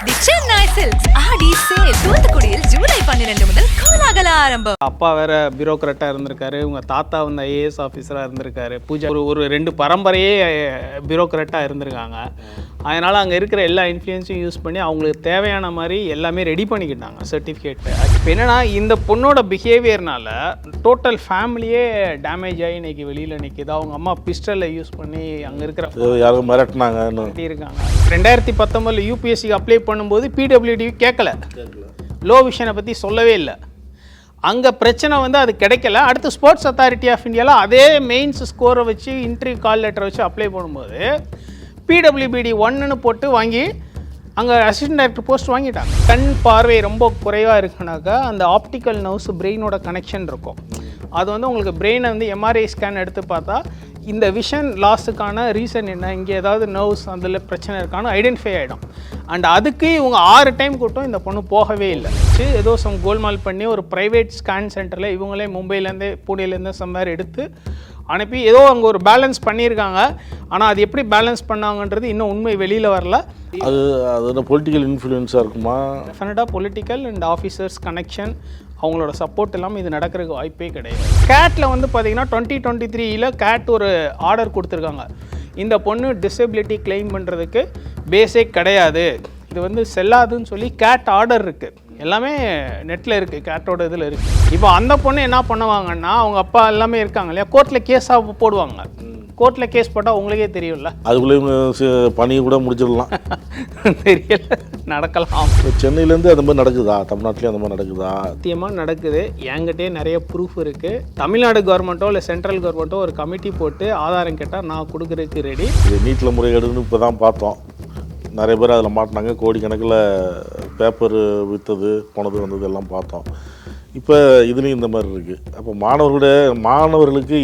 தி Chennai silks ஆடி sale தூத்துக்குடியில் ஜூலை 12 முதல் கோலாகல ஆரம்பம். அப்பா வேற பியூரோக்ராட்டா இருந்திருக்காரு, உங்க தாத்தா வந்து ஐஏஎஸ் ஆஃபீஸரா இருந்திருக்காரு, பூஜா ஒரு 2 பரம்பரையே பியூரோக்ராட்டா இருந்திருக்காங்க. அதனால அங்கே இருக்கிற எல்லா இன்ஃப்ளூயன்ஸையும் யூஸ் பண்ணி அவங்களுக்கு தேவையான மாதிரி எல்லாமே ரெடி பண்ணிக்கிட்டாங்க சர்டிஃபிகேட். இப்போ என்னன்னா இந்த பொண்ணோட பிஹேவியர்னால டோட்டல் ஃபேமிலியே டேமேஜ் ஆகி இன்னைக்கு வெளியில் நிற்கிது. அவங்க அம்மா பிஸ்டலை யூஸ் பண்ணி அங்கே இருக்கிற யாரும் மிரட்டினாங்க இருக்காங்க. 2019 யூபிஎஸ்சிக்கு அப்ளை பண்ணும்போது பிடபிள்யூடி கேட்கல, லோ விஷனை பற்றி சொல்லவே இல்லை. அங்கே பிரச்சனை வந்து அது கிடைக்கல. அடுத்து ஸ்போர்ட்ஸ் அத்தாரிட்டி ஆஃப் இந்தியாவில் அதே மெயின்ஸ் ஸ்கோரை வச்சு இன்டர்வியூ கால் லெட்டரை வச்சு அப்ளை பண்ணும்போது பிடபிள்யூபிடி 1ன்னு போட்டு வாங்கி அங்கே அசிஸ்டன்ட் டைரக்டர் போஸ்ட் வாங்கிட்டாங்க. கண் பார்வை ரொம்ப குறைவாக இருக்குனாக்கா அந்த ஆப்டிக்கல் நர்வ்ஸ் பிரெயினோட கனெக்ஷன் இருக்கும். அது வந்து உங்களுக்கு பிரெயினை வந்து எம்ஆர்ஐ ஸ்கேன் எடுத்து பார்த்தா இந்த விஷன் லாஸுக்கான ரீசன் என்ன, இங்கே ஏதாவது நர்வ்ஸ் அதில் பிரச்சனை இருக்கான்னு ஐடென்டிஃபை ஆகிடும். அண்ட் அதுக்கு இவங்க 6 டைம் கூட்டம் இந்த பொண்ணு போகவே இல்லை. ஏதோ சம் கோல்மால் பண்ணி ஒரு ப்ரைவேட் ஸ்கேன் சென்டரில் இவங்களே மும்பையிலேருந்து புனேலேருந்து சம்வேர் எடுத்து அனுப்பி ஏதோ அங்கே ஒரு பேலன்ஸ் பண்ணியிருக்காங்க. ஆனால் அது எப்படி பேலன்ஸ் பண்ணாங்கன்றது இன்னும் உண்மை வெளியில் வரல. அது பொலிட்டிக்கல் இன்ஃப்ளூயன்ஸாக இருக்குமா? டெஃபினட்டாக பொலிட்டிக்கல் அண்ட் ஆஃபீஸர்ஸ் கனெக்ஷன், அவங்களோட சப்போர்ட் இல்லாமல் இது நடக்கிறதுக்கு வாய்ப்பே கிடையாது. கேட்டில் வந்து பார்த்தீங்கன்னா 2023 கேட் ஒரு ஆர்டர் கொடுத்துருக்காங்க. இந்த பொண்ணு டிசபிலிட்டி கிளைம் பண்ணுறதுக்கு பேஸே கிடையாது, இது வந்து செல்லாதுன்னு சொல்லி கேட் ஆர்டர் இருக்குது. எல்லாமே நெட்டில் இருக்குது, கேட்டோட இதில் இருக்குது. இப்போ அந்த பொண்ணு என்ன பண்ணுவாங்கன்னா அவங்க அப்பா எல்லாமே இருக்காங்க இல்லையா, கோர்ட்டில் கேஸாக போடுவாங்க. கோர்ட்டில் கேஸ் போட்டால் உங்களுக்கே தெரியும்ல, அதுக்குள்ளே பணியை கூட முடிச்சிடலாம். தெரியல, நடக்கலாம். சென்னையிலேருந்து அந்த மாதிரி நடக்குதா? தமிழ்நாட்டிலேயும் அந்த மாதிரி நடக்குதா? சத்தியமாக நடக்குது. என்கிட்டே நிறைய ப்ரூஃப் இருக்குது. தமிழ்நாடு கவர்மெண்ட்டோ இல்லை சென்ட்ரல் கவர்மெண்ட்டோ ஒரு கமிட்டி போட்டு ஆதாரம் கேட்டால் நான் கொடுக்குறதுக்கு ரெடி. இது நீட்டில் முறைகேடுன்னு இப்போ தான் பார்த்தோம். நிறைய பேர் அதில் மாட்டினாங்க, கோடிக்கணக்கில் பேப்பர் விற்றது போனது வந்தது எல்லாம் பார்த்தோம். இப்போ இதுலேயும் இந்த மாதிரி இருக்குது. அப்போ மாணவர்களுக்கு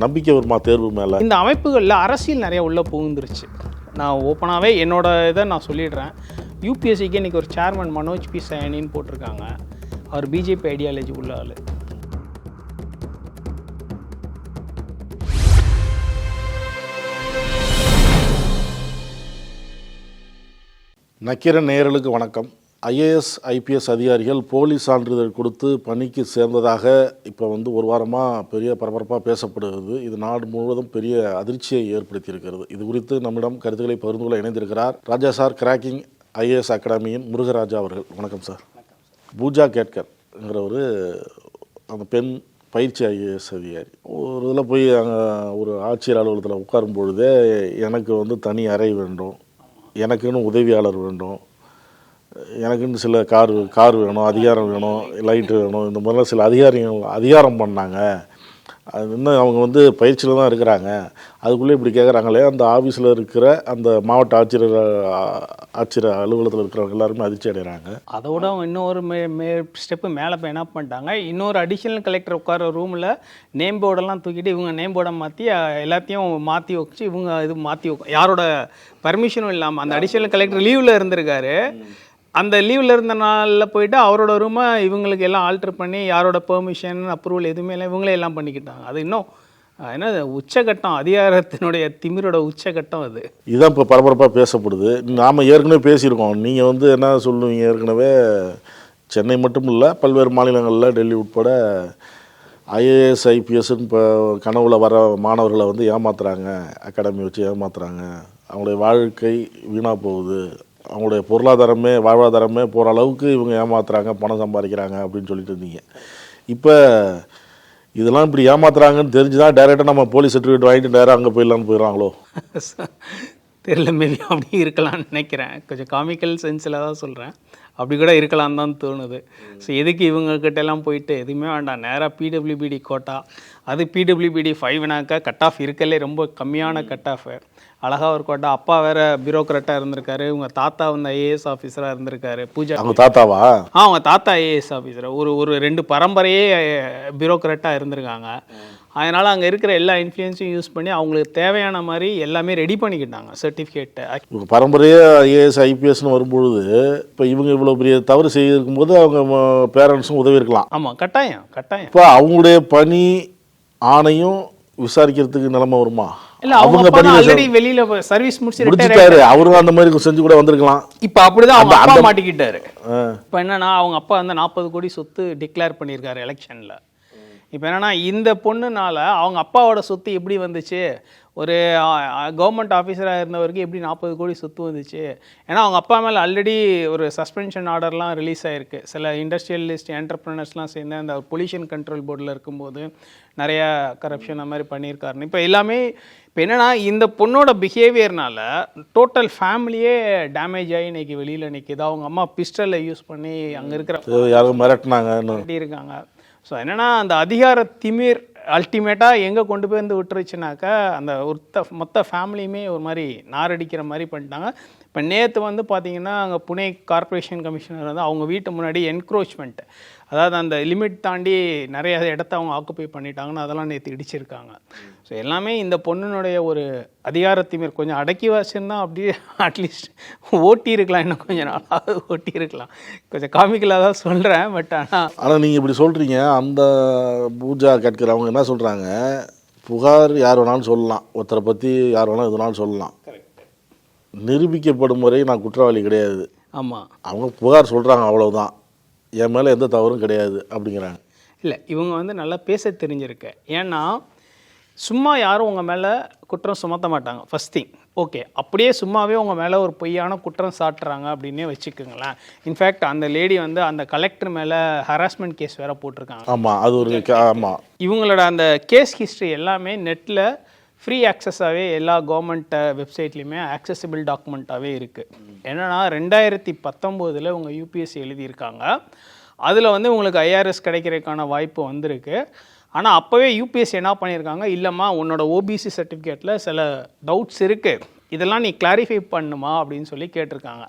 நம்பிக்கை வருமா தேர்வு மேலே? இந்த அமைப்புகளில் அரசியல் நிறைய உள்ளே புகுந்துருச்சு. நான் ஓப்பனாகவே என்னோட இதை நான் சொல்லிடுறேன். யூபிஎஸ்சிக்கு இன்றைக்கி ஒரு சேர்மன் மனோஜ் பி சயனின்னு போட்டிருக்காங்க. அவர் பிஜேபி ஐடியாலஜி உள்ள ஆள். நக்கீரன் நேயர்களுக்கு வணக்கம். ஐஏஎஸ் ஐபிஎஸ் அதிகாரிகள் போலி சான்றிதழ் கொடுத்து பணிக்கு சேர்ந்ததாக இப்போ வந்து ஒரு வாரமாக பெரிய பரபரப்பாக பேசப்படுகிறது. இது நாடு முழுவதும் பெரிய அதிர்ச்சியை ஏற்படுத்தியிருக்கிறது. இது குறித்து நம்மிடம் கருத்துக்களை பகிர்ந்து கொள்ள இணைந்திருக்கிறார் ராஜா சார், கிராக்கிங் ஐஏஎஸ் அகாடமியின் முருகராஜா அவர்கள். வணக்கம் சார். பூஜா கேட்கர்ங்கிற அந்த பெண் பயிற்சி ஐஏஎஸ் அதிகாரி ஒரு இதில் போய் அங்கே ஒரு ஆட்சியர் அலுவலகத்தில் உட்காரும் பொழுதே எனக்கு வந்து தனி அறை வேண்டும், எனக்குன்னு உதவியாளர் வேண்டும், எனக்குன்னு சில கார் வேணும், அதிகாரம் வேணும், லைட்டு வேணும், இந்த மாதிரிலாம் சில அதிகாரம் பண்ணாங்க. அது இன்னும் அவங்க வந்து பயிற்சியில் தான் இருக்கிறாங்க. அதுக்குள்ளே இப்படி கேட்குறாங்களே, அந்த ஆஃபீஸில் இருக்கிற அந்த மாவட்ட ஆட்சியர் அலுவலகத்தில் இருக்கிறவங்க எல்லாருமே அதிர்ச்சி அடைகிறாங்க. அதோட அவங்க இன்னொரு ஸ்டெப்பு மேலே போய் என்ன பண்ணிட்டாங்க, இன்னொரு அடிஷ்னல் கலெக்டர் உட்கார ரூமில் நேம் போர்டெல்லாம் தூக்கிட்டு இவங்க நேம் போர்டை மாற்றி எல்லாத்தையும் மாற்றி வச்சு இவங்க இது மாற்றி யாரோட பர்மிஷனும் இல்லாமல் அந்த அடிஷ்னல் கலெக்டர் லீவில் இருந்திருக்காரு. அந்த லீவில் இருந்த நாளில் போயிட்டு அவரோட ரூமை இவங்களுக்கு எல்லாம் ஆல்ட்ரு பண்ணி யாரோட பெர்மிஷன் அப்ரூவல் எதுவுமே இல்லை, இவங்களே எல்லாம் பண்ணிக்கிட்டாங்க. அது இன்னும் என்ன உச்சகட்டம், அதிகாரத்தினுடைய திமிரோட உச்சகட்டம் அது. இதுதான் இப்போ பரபரப்பாக பேசப்படுது. நாம் ஏற்கனவே பேசியிருக்கோம். நீங்கள் வந்து என்ன சொல்லுவீங்க, ஏற்கனவே சென்னை மட்டும் இல்லை பல்வேறு மாநிலங்களில் டெல்லி உட்பட ஐஏஎஸ் ஐபிஎஸ்ன்னு இப்போ கனவுல வர மாணவர்களை வந்து ஏமாத்துறாங்க, அகாடமி வச்சு ஏமாத்துறாங்க, அவங்களுடைய வாழ்க்கை வீணாக போகுது, அவங்களுடைய வாழ்வாதாரமே போகிற அளவுக்கு இவங்க ஏமாத்துறாங்க, பணம் சம்பாதிக்கிறாங்க அப்படின்னு சொல்லிட்டு இருந்தீங்க. இப்போ இதெல்லாம் இப்படி ஏமாத்துறாங்கன்னு தெரிஞ்சுதான் டைரெக்டாக நம்ம போலீஸ் சர்டிஃபிகேட் வாங்கிட்டு நேராக அங்கே போயிடலான்னு போயிடறாங்களோ? தெரியல, மேபி அப்படி இருக்கலாம்னு நினைக்கிறேன். கொஞ்சம் காமிக்கல் சென்ஸில் தான் சொல்கிறேன். அப்படி கூட இருக்கலாம் தான் தோணுது. ஸோ எதுக்கு இவங்கக்கிட்டெல்லாம் போயிட்டு எதுவுமே வேண்டாம், நேராக பிடபிள்யூபிடி கோட்டா, அது பிடபிள்யூபிடி 5னாக்கா கட் ஆஃப் இருக்கலே ரொம்ப கம்மியான கட் ஆஃப், அழகாக ஒரு கோட்டா. அப்பா வேற பியூரோக்ராட்டாக இருந்திருக்காரு, உங்கள் தாத்தா வந்து ஐஏஎஸ் ஆஃபீஸராக இருந்திருக்காரு. பூஜா அவங்க தாத்தாவா? அவங்க தாத்தா ஐஏஎஸ் ஆஃபீஸர், ஒரு 2 பரம்பரையே பியூரோக்ராட்டாக இருந்திருக்காங்க. அதனால் அங்கே இருக்கிற எல்லா இன்ஃப்ளூயன்ஸையும் யூஸ் பண்ணி அவங்களுக்கு தேவையான மாதிரி எல்லாமே ரெடி பண்ணிக்கிட்டாங்க சர்டிஃபிகேட்டை. பரம்பரையே ஐஏஎஸ் ஐபிஎஸ்னு வரும்பொழுது இப்போ இவங்க இவ்வளோ பெரிய தவறு செய்திருக்கும் போது அவங்க பேரண்ட்ஸும் உதவி இருக்கலாம். ஆமாம், கட்டாயம். இப்போ அவங்களுடைய பணி ஆணையும் விசாரிக்கிறதுக்கு நிலைமை வருமா? இல்ல அவங்க அப்பா ஆல்ரெடி வெளியில சர்வீஸ் முடிச்சிட்டாரு. அவரும் அந்த மாதிரி செஞ்சு கூட வந்திருக்கலாம். இப்ப அப்படிதான் அவங்க அப்பா மாட்டிக்கிட்டாரு. இப்ப என்னன்னா அவங்க அப்பா வந்து 40 கோடி சொத்து டிக்ளேர் பண்ணியிருக்காரு எலெக்ஷன்ல. இப்ப என்னன்னா இந்த பொண்ணுனால அவங்க அப்பாவோட சொத்து எப்படி வந்துச்சு, ஒரு கவர்மெண்ட் ஆஃபீஸராக இருந்தவருக்கு எப்படி 40 கோடி சொத்து வந்துச்சு? ஏன்னா அவங்க அப்பா மேலே ஆல்ரெடி ஒரு சஸ்பென்ஷன் ஆர்டர்லாம் ரிலீஸ் ஆகிருக்கு. சில இண்டஸ்ட்ரியலிஸ்ட் என்டர்பிரினர்ஸ்லாம் சேர்ந்து அந்த பொல்யூஷன் கண்ட்ரோல் போர்டில் இருக்கும்போது நிறையா கரப்ஷன் அந்த மாதிரி பண்ணியிருக்காருன்னு. இப்போ எல்லாமே இப்போ என்னென்னா இந்த பொண்ணோட பிஹேவியர்னால டோட்டல் ஃபேமிலியே டேமேஜ் ஆகி இன்னைக்கு வெளியில் நிற்கிது. அவங்க அம்மா பிஸ்டலை யூஸ் பண்ணி அங்கே இருக்கிற யாரும் மிரட்டினாங்க இருக்காங்க. ஸோ என்னென்னா அந்த அதிகார திமிர் அல்டிமேட்டாக எங்கே கொண்டு போய் வந்து விட்டுருச்சுனாக்கா அந்த மொத்த ஃபேமிலியுமே ஒரு மாதிரி நாரடிக்கிற மாதிரி பண்ணிட்டாங்க. இப்போ நேற்று வந்து பார்த்திங்கன்னா அங்கே புனே கார்ப்பரேஷன் கமிஷனர் வந்து அவங்க வீட்டு முன்னாடி என்க்ரோச்மெண்ட், அதாவது அந்த லிமிட் தாண்டி நிறைய இடத்த அவங்க ஆக்குப்பை பண்ணிட்டாங்கன்னு அதெல்லாம் நேற்று இடிச்சிருக்காங்க. ஸோ எல்லாமே இந்த பொண்ணுனுடைய ஒரு அதிகாரத்திமர் கொஞ்சம் அடக்கி வச்சுருந்தா அப்படியே அட்லீஸ்ட் ஓட்டி இருக்கலாம், இன்னும் கொஞ்சம் நாளாவது ஓட்டி இருக்கலாம். கொஞ்சம் காமிக்கலாக தான் சொல்கிறேன். பட் ஆனால் நீங்கள் இப்படி சொல்கிறீங்க. அந்த பூஜா கேட்கிறவங்க என்ன சொல்கிறாங்க, புகார் யார் வேணாலும் சொல்லலாம், ஒருத்தரை பற்றி யார் வேணாலும் எது வேணாலும் சொல்லலாம், நிரூபிக்கப்படும் வரை நான் குற்றவாளி கிடையாது. ஆமாம், அவங்க புகார் சொல்கிறாங்க, அவ்வளவுதான், என் மேலே எந்த தவறும் கிடையாது அப்படிங்கிறாங்க. இல்லை, இவங்க வந்து நல்லா பேச தெரிஞ்சிருக்கு. ஏன்னா சும்மா யாரும் உங்கள் மேலே குற்றம் சுமத்த மாட்டாங்க. ஃபஸ்ட் திங், ஓகே, அப்படியே சும்மாவே உங்கள் மேலே ஒரு பொய்யான குற்றம் சாட்டுறாங்க அப்படின்னே வச்சுக்கோங்களேன். இன்ஃபேக்ட் அந்த லேடி வந்து அந்த கலெக்டர் மேலே ஹராஸ்மெண்ட் கேஸ் வேறு போட்டிருக்காங்க. ஆமாம், அது ஒரு ஆமாம். இவங்களோட அந்த கேஸ் ஹிஸ்ட்ரி எல்லாமே நெட்டில் ஃப்ரீ ஆக்சஸாகவே எல்லா கவர்மெண்ட் வெப்சைட்லேயுமே ஆக்சசிபிள் டாக்குமெண்ட்டாகவே இருக்குது. என்னென்னா 2019 உங்கள் யூபிஎஸ்சி எழுதியிருக்காங்க. அதில் வந்து உங்களுக்கு ஐஆர்எஸ் கிடைக்கிறதுக்கான வாய்ப்பு வந்திருக்கு. ஆனால் அப்போவே யூபிஎஸ்சி என்ன பண்ணியிருக்காங்க, இல்லைம்மா உன்னோட ஓபிசி சர்டிஃபிகேட்டில் சில டவுட்ஸ் இருக்குது, இதெல்லாம் நீ கிளாரிஃபை பண்ணுமா அப்படின்னு சொல்லி கேட்டிருக்காங்க.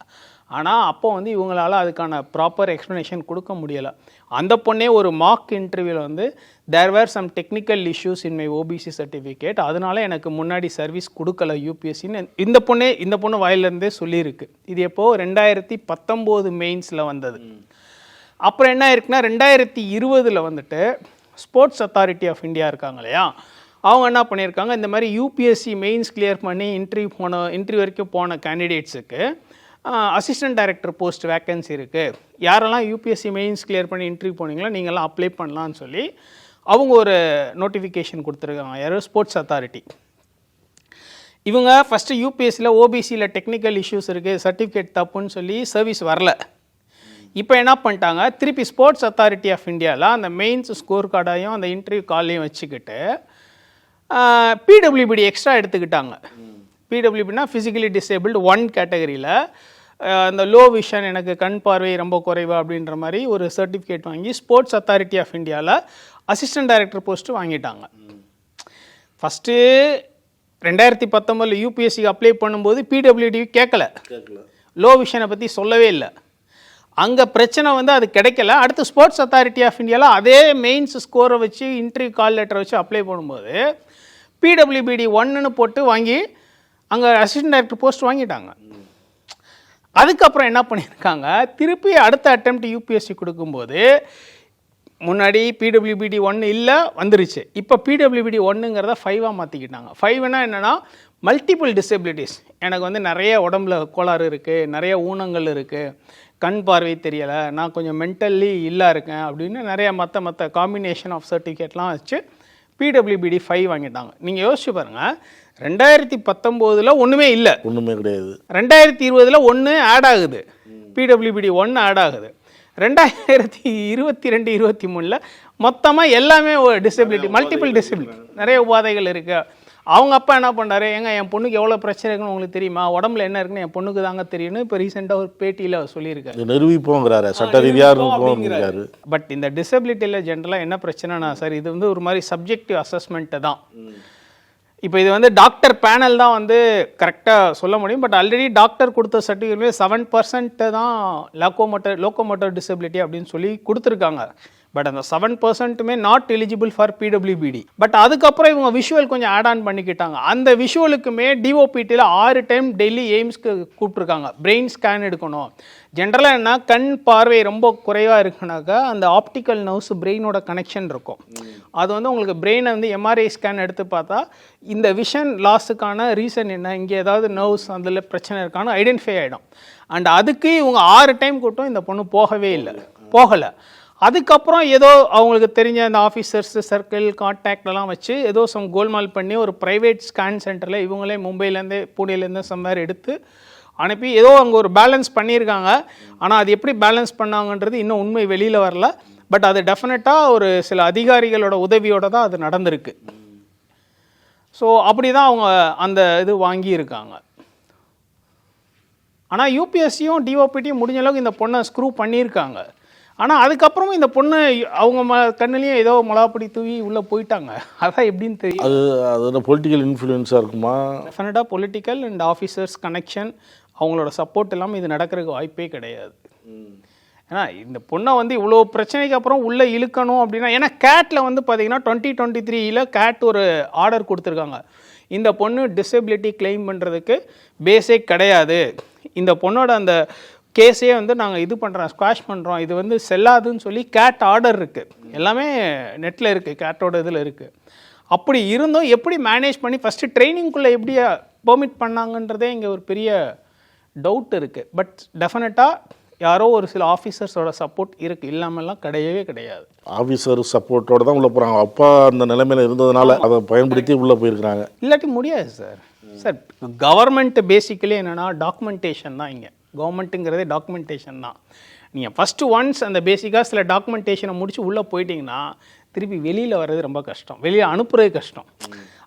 ஆனால் அப்போ வந்து இவங்களால் அதுக்கான ப்ராப்பர் எக்ஸ்ப்ளனேஷன் கொடுக்க முடியலை. அந்த பொண்ணே ஒரு மார்க் இன்டர்வியூவில் வந்து there were some technical issues in my OBC certificate, அதனால எனக்கு முன்னாடி சர்வீஸ் கொடுக்கல யூபிஎஸ்சின்னு இந்த பொண்ணு வாயிலிருந்தே சொல்லியிருக்கு. இது எப்போது 2019 மெயின்ஸில் வந்தது. அப்புறம் என்ன இருக்குன்னா 2020 வந்துட்டு ஸ்போர்ட்ஸ் அத்தாரிட்டி ஆஃப் இந்தியா இருக்காங்க இல்லையா, அவங்க என்ன பண்ணியிருக்காங்க, இந்த மாதிரி யூபிஎஸ்சி மெயின்ஸ் கிளியர் பண்ணி இன்டர்வியூ வரைக்கும் போன கேண்டிடேட்ஸுக்கு அசிஸ்டன்ட் டைரக்டர் போஸ்ட் வேக்கன்சி இருக்குது, யாரெல்லாம் யூபிஎஸ்சி மெயின்ஸ் கிளியர் பண்ணி இன்டர்வியூ போனீங்களோ நீங்கள்லாம் அப்ளை பண்ணலான்னு சொல்லி அவங்க ஒரு நோட்டிஃபிகேஷன் கொடுத்துருக்காங்க. யாரும் ஸ்போர்ட்ஸ் அத்தாரிட்டி. இவங்க ஃபஸ்ட்டு யூபிஎஸ்சியில் ஓபிசியில் டெக்னிக்கல் இஷ்யூஸ் இருக்குது, சர்டிஃபிகேட் தப்புன்னு சொல்லி சர்வீஸ் வரல. இப்போ என்ன பண்ணிட்டாங்க, திருப்பி ஸ்போர்ட்ஸ் அத்தாரிட்டி ஆஃப் இந்தியாவில் அந்த மெயின்ஸ் ஸ்கோர் கார்டையும் அந்த இன்டர்வியூ காலையும் வச்சுக்கிட்டு பிடபிள்யூபிடி எக்ஸ்ட்ரா எடுத்துக்கிட்டாங்க. பிடபிள்யூபிடினா ஃபிசிக்கலி டிசேபிள்டு 1 கேட்டகரியில் அந்த லோ விஷன், எனக்கு கண் பார்வை ரொம்ப குறைவு அப்படின்ற மாதிரி ஒரு சர்டிஃபிகேட் வாங்கி ஸ்போர்ட்ஸ் அத்தாரிட்டி ஆஃப் இந்தியாவில் அசிஸ்டன்ட் டைரக்டர் போஸ்ட்டு வாங்கிட்டாங்க. ஃபஸ்ட்டு 2019 யூபிஎஸ்சிக்கு அப்ளை பண்ணும்போது பிடபிள்யூடி கேட்கல, லோ விஷனை பற்றி சொல்லவே இல்லை. அங்கே பிரச்சனை வந்து அது கிடைக்கல. அடுத்து ஸ்போர்ட்ஸ் அத்தாரிட்டி ஆஃப் இந்தியாவில் அதே மெயின்ஸ் ஸ்கோரை வச்சு இன்டர்வியூ கால் லெட்டரை வச்சு அப்ளை பண்ணும்போது பிடபிள்யூபிடி 1ன்னு போட்டு வாங்கி அங்கே அசிஸ்டன்ட் டைரக்டர் போஸ்ட் வாங்கிட்டாங்க. அதுக்கப்புறம் என்ன பண்ணியிருக்காங்க, திருப்பி அடுத்த அட்டெம்ப்ட் யூபிஎஸ்சி கொடுக்கும்போது முன்னாடி பிடபிள்யூபிடி 1 இல்லை வந்துருச்சு, இப்போ பிடபிள்யூபிடி 1ங்கிறத 5ஆக மாற்றிக்கிட்டாங்க. 5னா என்னென்னா மல்டிபிள் டிசபிலிட்டிஸ், எனக்கு வந்து நிறைய உடம்புல கோளாறு இருக்குது, நிறைய ஊனங்கள் இருக்குது, கண் பார்வை தெரியலை, நான் கொஞ்சம் மென்டல்லி இல்லை இருக்கேன் அப்படின்னு நிறைய மற்ற காம்பினேஷன் ஆஃப் சர்டிஃபிகேட்லாம் வச்சு பிடபிள்யூபிடி 5 வாங்கிட்டாங்க. நீங்கள் யோசிச்சு பாருங்கள், 2019 ஒன்றுமே இல்லை, ஒன்றுமே கிடையாது. 2020 1 ஆட் ஆகுது, பிடபிள்யூபிடி 1 ஆட் ஆகுது. 2022-23 மொத்தமாக எல்லாமே டிசபிலிட்டி, மல்டிபிள் டிசபிலிட்டி, நிறைய உபாதைகள் இருக்குது. அவங்க அப்பா என்ன பண்ணுறாரு, ஏங்க என் பொண்ணுக்கு எவ்வளோ பிரச்சனை இருக்குன்னு உங்களுக்கு தெரியுமா, உடம்புல என்ன இருக்குன்னு என் பொண்ணுக்கு தாங்க தெரியும்னு இப்போ ரீசெண்டாக ஒரு பேட்டியில் சொல்லியிருக்காரு. நிரூபிப்போங்கிறாரு, சட்ட ரீதியாக. பட் இந்த டிசபிலிட்டியில் ஜென்ரலாக என்ன பிரச்சனைனா சார், இது வந்து ஒரு மாதிரி சப்ஜெக்டிவ் அசஸ்மெண்ட்டு தான். இப்போ இது வந்து டாக்டர் பேனல் தான் வந்து கரெக்டாக சொல்ல முடியும். பட் ஆல்ரெடி டாக்டர் கொடுத்த சர்டிஃபிகேட்லேயே 7% தான் லோக்கோமோட்டர் டிசபிலிட்டி அப்படின்னு சொல்லி கொடுத்துருக்காங்க. பட் அந்த 7%மே நாட் எலிஜிபிள் ஃபார் பிடபிள்யூபிடி. பட் அதுக்கப்புறம் இவங்க விஷுவல் கொஞ்சம் ஆட் ஆன் பண்ணிக்கிட்டாங்க. அந்த விஷுவலுக்குமே டிஓபிடியில் 6 டைம் டெல்லி எய்ம்ஸ்க்கு கூப்பிட்ருக்காங்க. பிரெயின் ஸ்கேன் எடுக்கணும். ஜென்ரலாக என்ன, கண் பார்வை ரொம்ப குறைவாக இருக்குனாக்கா அந்த ஆப்டிக்கல் நர்வ்ஸ் பிரெயினோட கனெக்ஷன் இருக்கும். அது வந்து உங்களுக்கு பிரெயினை வந்து எம்ஆர்ஐ ஸ்கேன் எடுத்து பார்த்தா இந்த விஷன் லாஸுக்கான ரீசன் என்ன, இங்கே ஏதாவது நர்வ்ஸ் அதில் பிரச்சனை இருக்கான்னு ஐடென்டிஃபை ஆகிடும். அண்ட் அதுக்கு இவங்க 6 டைம் கூட்டம் இந்த பொண்ணு போகலை. அதுக்கப்புறம் ஏதோ அவங்களுக்கு தெரிஞ்ச அந்த ஆஃபீஸர்ஸ் சர்க்கிள் கான்டாக்ட்லாம் வச்சு ஏதோ கோல்மால் பண்ணி ஒரு ப்ரைவேட் ஸ்கேன் சென்டரில் இவங்களே மும்பையிலேருந்து புனேலேருந்து சம்வேர் எடுத்து அனுப்பி ஏதோ அங்கே ஒரு பேலன்ஸ் பண்ணியிருக்காங்க. ஆனால் அது எப்படி பேலன்ஸ் பண்ணாங்கன்றது இன்னும் உண்மை வெளியில் வரல. பட் அது டெஃபினட்டாக ஒரு சில அதிகாரிகளோட உதவியோடு தான் அது நடந்திருக்கு. ஸோ அப்படி தான் அவங்க அந்த இது வாங்கியிருக்காங்க. ஆனால் யூபிஎஸ்சியும் டிஓபிடியும் முடிஞ்ச அளவுக்கு இந்த பொண்ணை ஸ்க்ரூ பண்ணியிருக்காங்க. ஆனால் அதுக்கப்புறமும் இந்த பொண்ணு அவங்க கண்ணுலேயும் ஏதோ மிளகாப்பொடி தூவி உள்ளே போயிட்டாங்க. அதான் எப்படின்னு தெரியும். அது பொலிட்டிக்கல் இன்ஃப்ளூயன்ஸாக இருக்குமா? டெஃபினட்டாக பொலிட்டிக்கல் அண்ட் ஆஃபீஸர்ஸ் கனெக்ஷன் அவங்களோட சப்போர்ட் இல்லாமல் இது நடக்கிறதுக்கு வாய்ப்பே கிடையாது. ஏன்னா இந்த பொண்ணை வந்து இவ்வளோ பிரச்சனைக்கு அப்புறம் உள்ளே இழுக்கணும் அப்படின்னா, ஏன்னா கேட்டில் வந்து பார்த்தீங்கன்னா 2023 கேட் ஒரு ஆர்டர் கொடுத்துருக்காங்க. இந்த பொண்ணு டிசபிலிட்டி கிளைம் பண்ணுறதுக்கு பேஸே கிடையாது, இந்த பொண்ணோட அந்த கேஸே வந்து நாங்கள் இது பண்ணுறோம், ஸ்குவாஷ் பண்ணுறோம், இது வந்து செல்லாதுன்னு சொல்லி கேட் ஆர்டர் இருக்குது. எல்லாமே நெட்டில் இருக்குது, கேட்டோட இதில் இருக்குது. அப்படி இருந்தும் எப்படி மேனேஜ் பண்ணி ஃபஸ்ட்டு ட்ரைனிங்குள்ளே எப்படி பெர்மிட் பண்ணாங்கன்றதே இங்கே ஒரு பெரிய டவுட் இருக்குது. பட் டெஃபினட்டாக யாரோ ஒரு சில ஆஃபீஸர்ஸோட சப்போர்ட் இருக்குது, இல்லாமல்லாம் கிடையவே கிடையாது. ஆஃபீஸர் சப்போர்ட்டோடு தான் உள்ளே போகிறாங்க. அப்பா அந்த நிலைமையில் இருந்ததுனால அதை பயன்படுத்தி உள்ளே போயிருக்கிறாங்க. இல்லாட்டி முடியாது சார். கவர்மெண்ட் பேசிக்கலி என்னென்னா டாக்குமெண்டேஷன் தான். இங்கே கவர்மெண்ட்டுங்கிறதே டாக்குமெண்டேஷன் தான். நீங்கள் ஃபஸ்ட்டு ஒன்ஸ் அந்த பேசிக்காக சில டாக்குமெண்டேஷனை முடிச்சு உள்ளே போயிட்டிங்கன்னா திருப்பி வெளியில் வர்றது ரொம்ப கஷ்டம், வெளியே அனுப்புறது கஷ்டம்.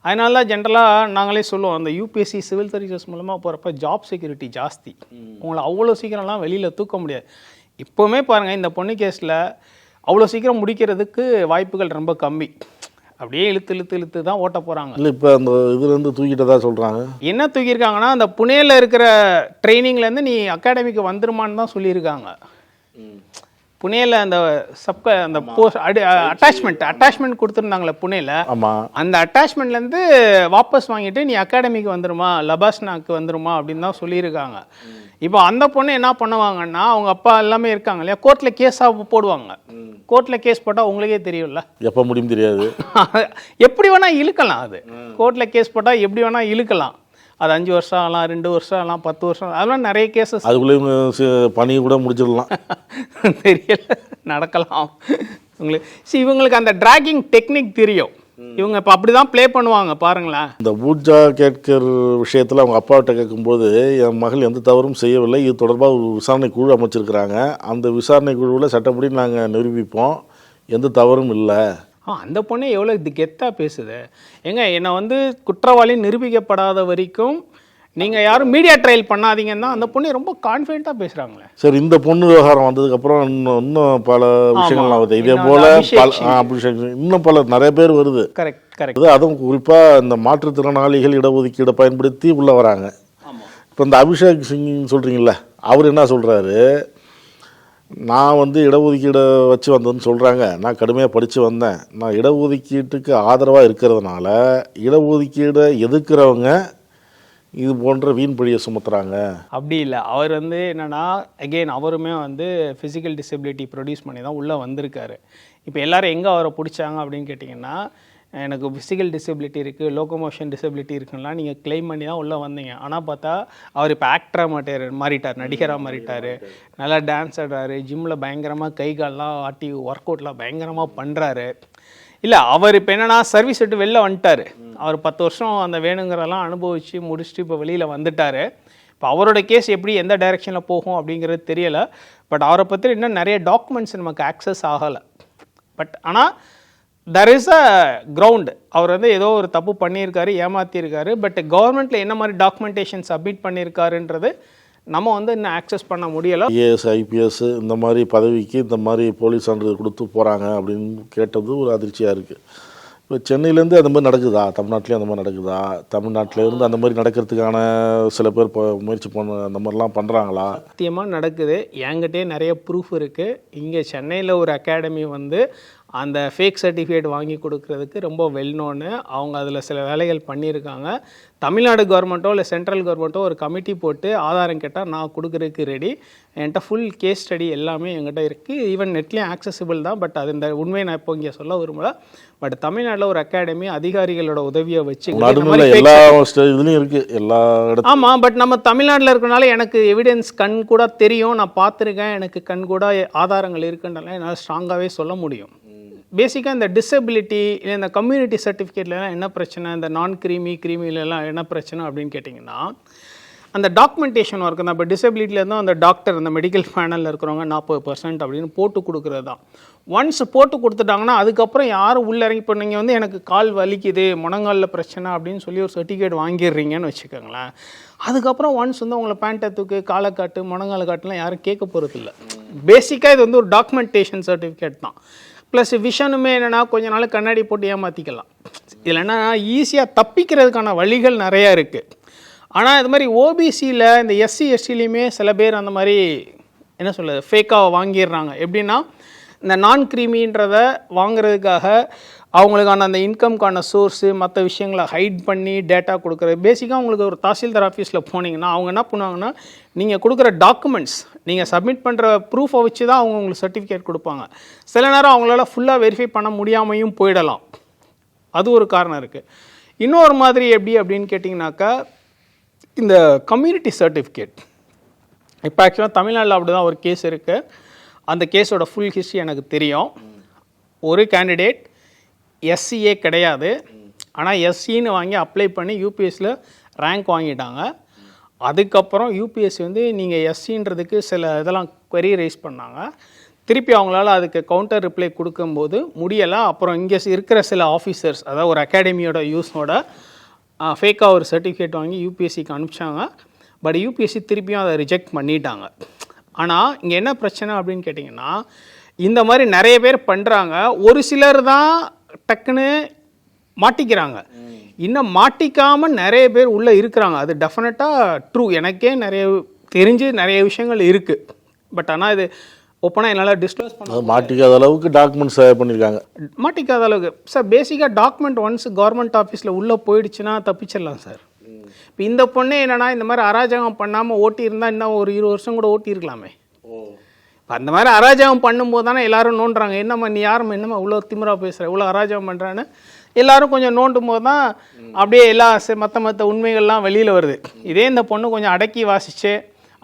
அதனால தான் ஜென்ரலாக நாங்களே சொல்லுவோம், அந்த யூபிஎஸ்சி சிவில் சர்வீசஸ் மூலமாக போகிறப்ப ஜாப் செக்யூரிட்டி ஜாஸ்தி. உங்களை அவ்வளோ சீக்கிரம்லாம் வெளியில் தூக்க முடியாது. இப்போவுமே பாருங்கள், இந்த பொண்ணு கேஸில் அவ்வளோ சீக்கிரம் முடிக்கிறதுக்கு வாய்ப்புகள் ரொம்ப கம்மி. அப்படியே இழுத்து தான் ஓட்ட போகிறாங்க. இல்லை, இப்போ அந்த இதுலேருந்து தூக்கிட்டதா சொல்கிறாங்க. என்ன தூக்கியிருக்காங்கன்னா, அந்த புனேயில் இருக்கிற ட்ரைனிங்லேருந்து நீ அகாடமிக்கு வந்துருமான்னு தான் சொல்லியிருக்காங்க. புனேல அந்த அந்த போஸ்ட் அட்டாச்மெண்ட் கொடுத்துருந்தாங்களே புனேல, அந்த அட்டாச்மெண்ட்லேருந்து வாபஸ் வாங்கிட்டு நீ அகாடமிக்கு வந்துருமா, லபாஸ்னாக்கு வந்துருமா அப்படின்னு தான் சொல்லியிருக்காங்க. இப்போ அந்த பொண்ணு என்ன பண்ணுவாங்கன்னா, அவங்க அப்பா எல்லாமே இருக்காங்க இல்லையா, கோர்ட்டில் கேஸாக போடுவாங்க. கோர்ட்டில் கேஸ் போட்டால் உங்களுக்கே தெரியும்ல, எப்போ முடியும் தெரியாது, எப்படி வேணால் இழுக்கலாம். அது கோர்ட்டில் கேஸ் போட்டால் எப்படி வேணால் இழுக்கலாம். அது 5 வருஷம் ஆகலாம், 2 வருஷம் ஆகலாம், 10 வருஷம், அதெல்லாம் நிறைய கேஸஸ். அதுக்குள்ளே பணி கூட முடிச்சிடலாம். தெரியல, நடக்கலாம் உங்களுக்கு. இவங்களுக்கு அந்த டிராகிங் டெக்னிக் தெரியும். இவங்க இப்போ அப்படி தான் ப்ளே பண்ணுவாங்க பாருங்களேன். இந்த பூஜா கேட்கர் விஷயத்தில் அவங்க அப்பாவிட்ட கேட்கும்போது, என் மகள் எந்த தவறும் செய்யவில்லை, இது தொடர்பாக ஒரு விசாரணை குழு அமைச்சிருக்கிறாங்க, அந்த விசாரணை குழுவில் சட்டப்படி நாங்கள் நிரூபிப்போம், எந்த தவறும் இல்லை. அந்த பொண்ணே எவ்வளோ இது கெத்தாக பேசுது. என்னை வந்து குற்றவாளி நிரூபிக்கப்படாத வரைக்கும் நீங்கள் யாரும் மீடியா ட்ரையல் பண்ணாதீங்கன்னா அந்த பொண்ணு ரொம்ப கான்ஃபிடென்ட்டாக பேசுகிறாங்களே. சரி, இந்த பொண்ணு விவகாரம் வந்ததுக்கப்புறம் இன்னும் பல விஷயங்கள் ஆகுது. இதே போல் இன்னும் பல நிறைய பேர் வருது. கரெக்ட். அதுவும் குறிப்பாக இந்த மாற்றுத்திறனாளிகள் இடஒதுக்கீடை பயன்படுத்தி உள்ளே வராங்க. இப்போ இந்த அபிஷேக் சிங் சொல்கிறீங்களா, அவர் என்ன சொல்கிறாரு, நான் வந்து இடஒதுக்கீடை வச்சு வந்தேன்னு சொல்கிறாங்க, நான் கடுமையாக படித்து வந்தேன், நான் இடஒதுக்கீட்டுக்கு ஆதரவாக இருக்கிறதுனால இடஒதுக்கீடை எதிர்க்கிறவங்க இது போன்ற வீண் பழியை சுமத்துறாங்க. அப்படி இல்லை. அவர் வந்து என்னென்னா, அகெயின் அவருமே வந்து ஃபிசிக்கல் டிசபிலிட்டி ப்ரொடியூஸ் பண்ணி தான் உள்ளே வந்திருக்காரு. இப்போ எல்லோரும் எங்கே அவரை பிடிச்சாங்க அப்படின்னு கேட்டிங்கன்னா, எனக்கு ஃபிசிக்கல் டிசபிலிட்டி இருக்குது, லோகோமோஷன் டிசபிலிட்டி இருக்குன்னா நீங்கள் கிளைம் பண்ணி தான் உள்ளே வந்தீங்க. ஆனால் பார்த்தா அவர் இப்போ ஆக்டராக மாறிட்டார், நடிகராக மாறிட்டார், நல்லா டான்ஸ் ஆடுறாரு, ஜிம்மில் பயங்கரமாக கை கால்லாம் ஆட்டி ஒர்க் அவுட்லாம் பயங்கரமாக பண்ணுறாரு. இல்லை, அவர் இப்போ என்னென்னா சர்வீஸ் விட்டு வெளில வந்துட்டார். அவர் 10 வருஷம் அந்த வேணுங்கிறதெல்லாம் அனுபவித்து முடிச்சுட்டு இப்போ வெளியில் வந்துட்டார். இப்போ அவரோட கேஸ் எப்படி எந்த டைரெக்ஷனில் போகும் அப்படிங்கிறது தெரியலை. பட் அவரை பற்றி இன்னும் நிறைய டாக்குமெண்ட்ஸ் நமக்கு ஆக்சஸ் ஆகலை. பட் ஆனால் தெர் இஸ் அ கிரவுண்ட். அவர் வந்து ஏதோ ஒரு தப்பு பண்ணியிருக்காரு, ஏமாற்றிருக்காரு. பட் கவர்மெண்ட்டில் என்ன மாதிரி டாக்குமெண்டேஷன் சப்மிட் பண்ணியிருக்காருன்றது நம்ம வந்து இன்னும் ஆக்சஸ் பண்ண முடியலை. ஐஏஎஸ் ஐபிஎஸ் இந்த மாதிரி பதவிக்கு இந்த மாதிரி போலீஸ் சான்றிதழ் கொடுத்து போகிறாங்க அப்படின்னு கேட்டது ஒரு அதிர்ச்சியாக இருக்குது. இப்போ சென்னையிலேருந்து அந்த மாதிரி நடக்குதா? தமிழ்நாட்டிலேயும் அந்த மாதிரி நடக்குதா? தமிழ்நாட்டிலேருந்து அந்த மாதிரி நடக்கிறதுக்கான சில பேர் இப்போ முயற்சி பண்ண அந்த மாதிரிலாம் பண்ணுறாங்களா? சத்தியமாக நடக்குது. என்கிட்டே நிறைய ப்ரூஃப் இருக்குது. இங்கே சென்னையில் ஒரு அகாடமி வந்து அந்த ஃபேக் சர்டிஃபிகேட் வாங்கி கொடுக்கறதுக்கு ரொம்ப வெல் நோன்னு. அவங்க அதில் சில வேலைகள் பண்ணியிருக்காங்க. தமிழ்நாடு கவர்மெண்ட்டோ இல்லை சென்ட்ரல் கவர்மெண்ட்டோ ஒரு கமிட்டி போட்டு ஆதாரம் கேட்டால் நான் கொடுக்குறதுக்கு ரெடி. என்கிட்ட ஃபுல் கேஸ் ஸ்டடி எல்லாமே என்கிட்ட இருக்குது. ஈவன் நெட்லேயும் ஆக்சசிபிள் தான். பட் அது இந்த உண்மையை நான் இப்போ இங்கே சொல்ல விரும்பல. பட் தமிழ்நாட்டில் ஒரு அகாடமி அதிகாரிகளோட உதவியை வச்சு எல்லா இதுலையும் இருக்குது எல்லா இடத்துல. ஆமாம், பட் நம்ம தமிழ்நாட்டில் இருக்கனால எனக்கு எவிடன்ஸ் கண் கூட தெரியும், நான் பார்த்துருக்கேன், எனக்கு கண் கூட ஆதாரங்கள் இருக்குன்றனால என்னால் ஸ்ட்ராங்காகவே சொல்ல முடியும். பேசிக்காக இந்த டிசபிலிட்டி இல்லை இந்த கம்யூனிட்டி சர்டிஃபிகேட்லாம் என்ன பிரச்சனை, இந்த நான் கிரீமிலலாம் என்ன பிரச்சனை அப்படின்னு கேட்டிங்கன்னா, அந்த டாக்குமெண்டேஷன் ஒர்க் தான். இப்போ டிசபிலிட்டிலேருந்தும் அந்த டாக்டர் அந்த மெடிக்கல் பேனலில் இருக்கிறவங்க 40% அப்படின்னு போட்டு கொடுக்குறது தான். ஒன்ஸ் போட்டு கொடுத்துட்டாங்கன்னா அதுக்கப்புறம் யாரும் உள்ளே இறங்கி, இப்போ நீங்கள் வந்து எனக்கு கால் வலிக்குது, முழங்காலில் பிரச்சனை அப்படின்னு சொல்லி ஒரு சர்டிஃபிகேட் வாங்கிடுறீங்கன்னு வச்சுக்கோங்களேன். அதுக்கப்புறம் ஒன்ஸ் வந்து உங்களை பேண்ட்டை தூக்கு, காலை காட்டு, முழங்காலை காட்டுலாம் யாரும் கேட்க போகிறதில்ல. பேசிக்காக இது வந்து ஒரு டாக்குமெண்டேஷன் சர்டிஃபிகேட் தான். ப்ளஸ் விஷனுமே என்னென்னா கொஞ்ச நாள் கண்ணாடி போட்டு ஏமாற்றிக்கலாம். இதில் என்ன ஈஸியாக தப்பிக்கிறதுக்கான வழிகள் நிறையா இருக்குது. ஆனால் இது மாதிரி ஓபிசியில் இந்த எஸ்சி எஸ்டிலையுமே சில பேர் அந்த மாதிரி என்ன சொல்கிறது ஃபேக்காக வாங்கிடுறாங்க. எப்படின்னா இந்த நான் கிரீமின்றதை வாங்குறதுக்காக அவங்களுக்கான அந்த இன்கம்க்கான சோர்ஸு மற்ற விஷயங்களை ஹைட் பண்ணி டேட்டா கொடுக்குறது. பேசிக்காக உங்களுக்கு ஒரு தாசில்தார் ஆஃபீஸில் போனீங்கன்னா அவங்க என்ன பண்ணுவாங்கன்னா, நீங்கள் கொடுக்குற டாக்குமெண்ட்ஸ் நீங்கள் சப்மிட் பண்ணுற ப்ரூஃபை வச்சு தான் அவங்க உங்களுக்கு சர்டிஃபிகேட் கொடுப்பாங்க. சில நேரம் அவங்களால ஃபுல்லாக வெரிஃபை பண்ண முடியாமையும் போயிடலாம். அது ஒரு காரணம் இருக்குது. இன்னொரு மாதிரி எப்படி அப்படின்னு கேட்டிங்கனாக்கா, இந்த கம்யூனிட்டி சர்டிஃபிகேட் இப்போ ஆக்சுவலாக தமிழ்நாட்டில் அப்படி தான் ஒரு கேஸ் இருக்குது. அந்த கேஸோட ஃபுல் ஹிஸ்ட்ரி எனக்கு தெரியும். ஒரு கேண்டிடேட் எஸ்சியே கிடையாது, ஆனால் எஸ்சின்னு வாங்கி அப்ளை பண்ணி யூபிஎஸ்சியில் ரேங்க் வாங்கிட்டாங்க. அதுக்கப்புறம் யூபிஎஸ்சி வந்து நீங்கள் எஸ்சின்றதுக்கு சில இதெல்லாம் query ரைஸ் பண்ணாங்க. திருப்பி அவங்களால அதுக்கு கவுண்டர் ரிப்ளை கொடுக்கும்போது முடியலை. அப்புறம் இங்கே இருக்கிற சில ஆஃபீஸர்ஸ், அதாவது ஒரு அகாடமியோட யூஸோட ஃபேக்காக ஒரு சர்டிஃபிகேட் வாங்கி யூபிஎஸ்சிக்கு அனுப்பிச்சாங்க. பட் யூபிஎஸ்சி திருப்பியும் அதை ரிஜெக்ட் பண்ணிட்டாங்க. ஆனால் இங்கே என்ன பிரச்சனை அப்படின்னு கேட்டிங்கன்னா, இந்த மாதிரி நிறைய பேர் பண்ணுறாங்க. ஒரு சிலர் தான் டக்குன்னு மாட்டிக்கிறாங்க. இன்னும் மாட்டிக்காமல் நிறைய பேர் உள்ளே இருக்கிறாங்க. அது டெஃபினட்டாக ட்ரூ. எனக்கே நிறைய தெரிஞ்சு நிறைய விஷயங்கள் இருக்குது. பட் ஆனால் இது ஓப்பனாக என்னால் டிஸ்க்ளோஸ் பண்ண மாட்டிக்காத அளவுக்கு டாக்குமெண்ட்ஸ் பண்ணியிருக்காங்க. மாட்டிக்காத அளவுக்கு சார். பேசிக்காக டாக்குமெண்ட் ஒன்ஸ் கவர்மெண்ட் ஆஃபீஸில் உள்ளே போயிடுச்சுன்னா தப்பிச்சிடலாம் சார். இப்போ இந்த பொண்ணே என்னென்னா இந்த மாதிரி அராஜகம் பண்ணாமல் ஓட்டி இருந்தால் இன்னும் ஒரு 20 வருஷம் கூட ஓட்டியிருக்கலாமே. இப்போ அந்த மாதிரி அராஜகம் பண்ணும்போது தானே எல்லோரும் நோண்டுறாங்க. என்னம்மா நீ யாரும் என்னம்மா இவ்வளோ திமிரா பேசுகிற, இவ்வளோ அராஜகம் பண்ணுறான்னு எல்லோரும் கொஞ்சம் நோண்டும் போது தான் அப்படியே எல்லா மற்ற உண்மைகள்லாம் வெளியில் வருது. இதே இந்த பொண்ணு கொஞ்சம் அடக்கி வாசிச்சு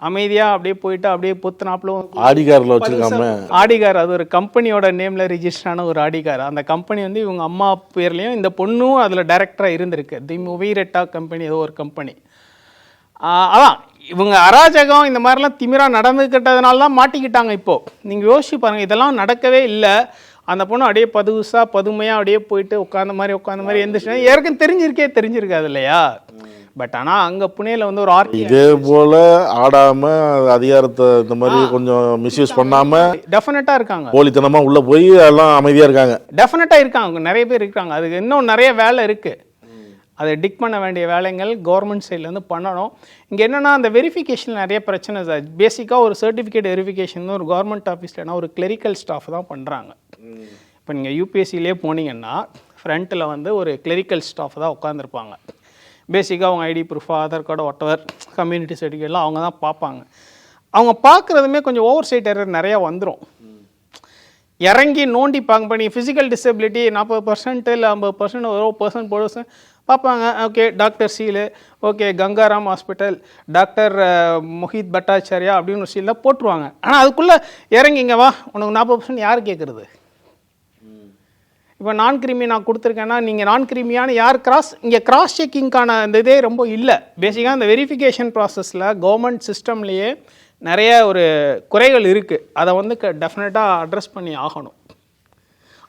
அமைதியாக அப்படியே போயிட்டு அப்படியே பொத்துனாப்புல ஆடிகாரில் வச்சுருக்காம. ஆடிகார் அது ஒரு கம்பெனியோட நேமில் ரிஜிஸ்டரான ஒரு ஆடிகார். அந்த கம்பெனி வந்து இவங்க அம்மா பேர்லேயும் இந்த பொண்ணும் அதில் டைரக்டராக இருந்திருக்கு. தி மூவிரெட்டா கம்பெனி ஏதோ ஒரு கம்பெனி. அதான் இவங்க அராஜகம் இந்த மாதிரிலாம் திமிராக நடந்துக்கிட்டதுனால தான் மாட்டிக்கிட்டாங்க. இப்போது நீங்கள் யோசிச்சு பாருங்கள், இதெல்லாம் நடக்கவே இல்லை. அந்த பொண்ணு அப்படியே பதுமையாக அப்படியே போயிட்டு உட்காந்த மாதிரி எந்திரிச்சுன்னா ஏற்கனவே தெரிஞ்சிருக்காது இல்லையா. பட் ஆனால் அங்கே புனேல வந்து ஒரு இதே போல் ஆடாமல் அதிகாரத்தை இந்த மாதிரி கொஞ்சம் மிஸ்யூஸ் பண்ணாமல் டெஃபினட்டாக இருக்காங்க. போலித்தனமாக உள்ளே போய் எல்லாம் அமைதியாக இருக்காங்க. டெஃபினட்டாக இருக்காங்க, நிறைய பேர் இருக்காங்க. அதுக்கு இன்னும் நிறைய வேலை இருக்குது. அதை டிக் பண்ண வேண்டிய வேலைகள் கவர்மெண்ட் சைட்லேருந்து பண்ணணும். இங்கே என்னென்னா அந்த வெரிஃபிகேஷன் நிறைய பிரச்சனை சார். பேசிக்காக ஒரு சர்டிஃபிகேட் வெரிஃபிகேஷன் ஒரு கவர்மெண்ட் ஆஃபீஸ்லனா ஒரு கிளரிக்கல் ஸ்டாஃப் தான் பண்ணுறாங்க. இப்போ நீங்கள் யூபிஎஸ்சிலே போனீங்கன்னா ஃப்ரண்ட்டில் வந்து ஒரு கிளரிக்கல் ஸ்டாஃப் தான் உட்காந்துருப்பாங்க. பேசிக்காக அவங்க ID proof, Aadhaar card, voter, community சர்டிஃபிகேட்லாம் அவங்க தான் பார்ப்பாங்க. அவங்க பார்க்குறதுமே கொஞ்சம் ஓவர் சைட் எரர் நிறையா வந்துடும். இறங்கி நோண்டி பார்க்க பண்ணி ஃபிசிக்கல் டிசபிலிட்டி 40% இல்லை 50% ஒரு பர்சன்ட் போட பார்ப்பாங்க. Okay doctor seal, okay Gangaram hospital, doctor Mohit Bhattacharya அப்படின்னு ஒரு சீலில் போட்டுருவாங்க. ஆனால் அதுக்குள்ளே இறங்கிங்க வா உனக்கு 40% யார் கேட்குறது? இப்போ நான் கிருமி நான் கொடுத்துருக்கேன்னா நீங்கள் நான் கிருமியான யார் இங்கே கிராஸ் செக்கிங்கான இந்த இதே ரொம்ப இல்லை. பேசிக்காக இந்த வெரிஃபிகேஷன் ப்ராசஸில் கவர்மெண்ட் சிஸ்டம்லேயே நிறைய ஒரு குறைகள் இருக்குது. அதை வந்து டெஃபினட்டாக அட்ரஸ் பண்ணி ஆகணும்.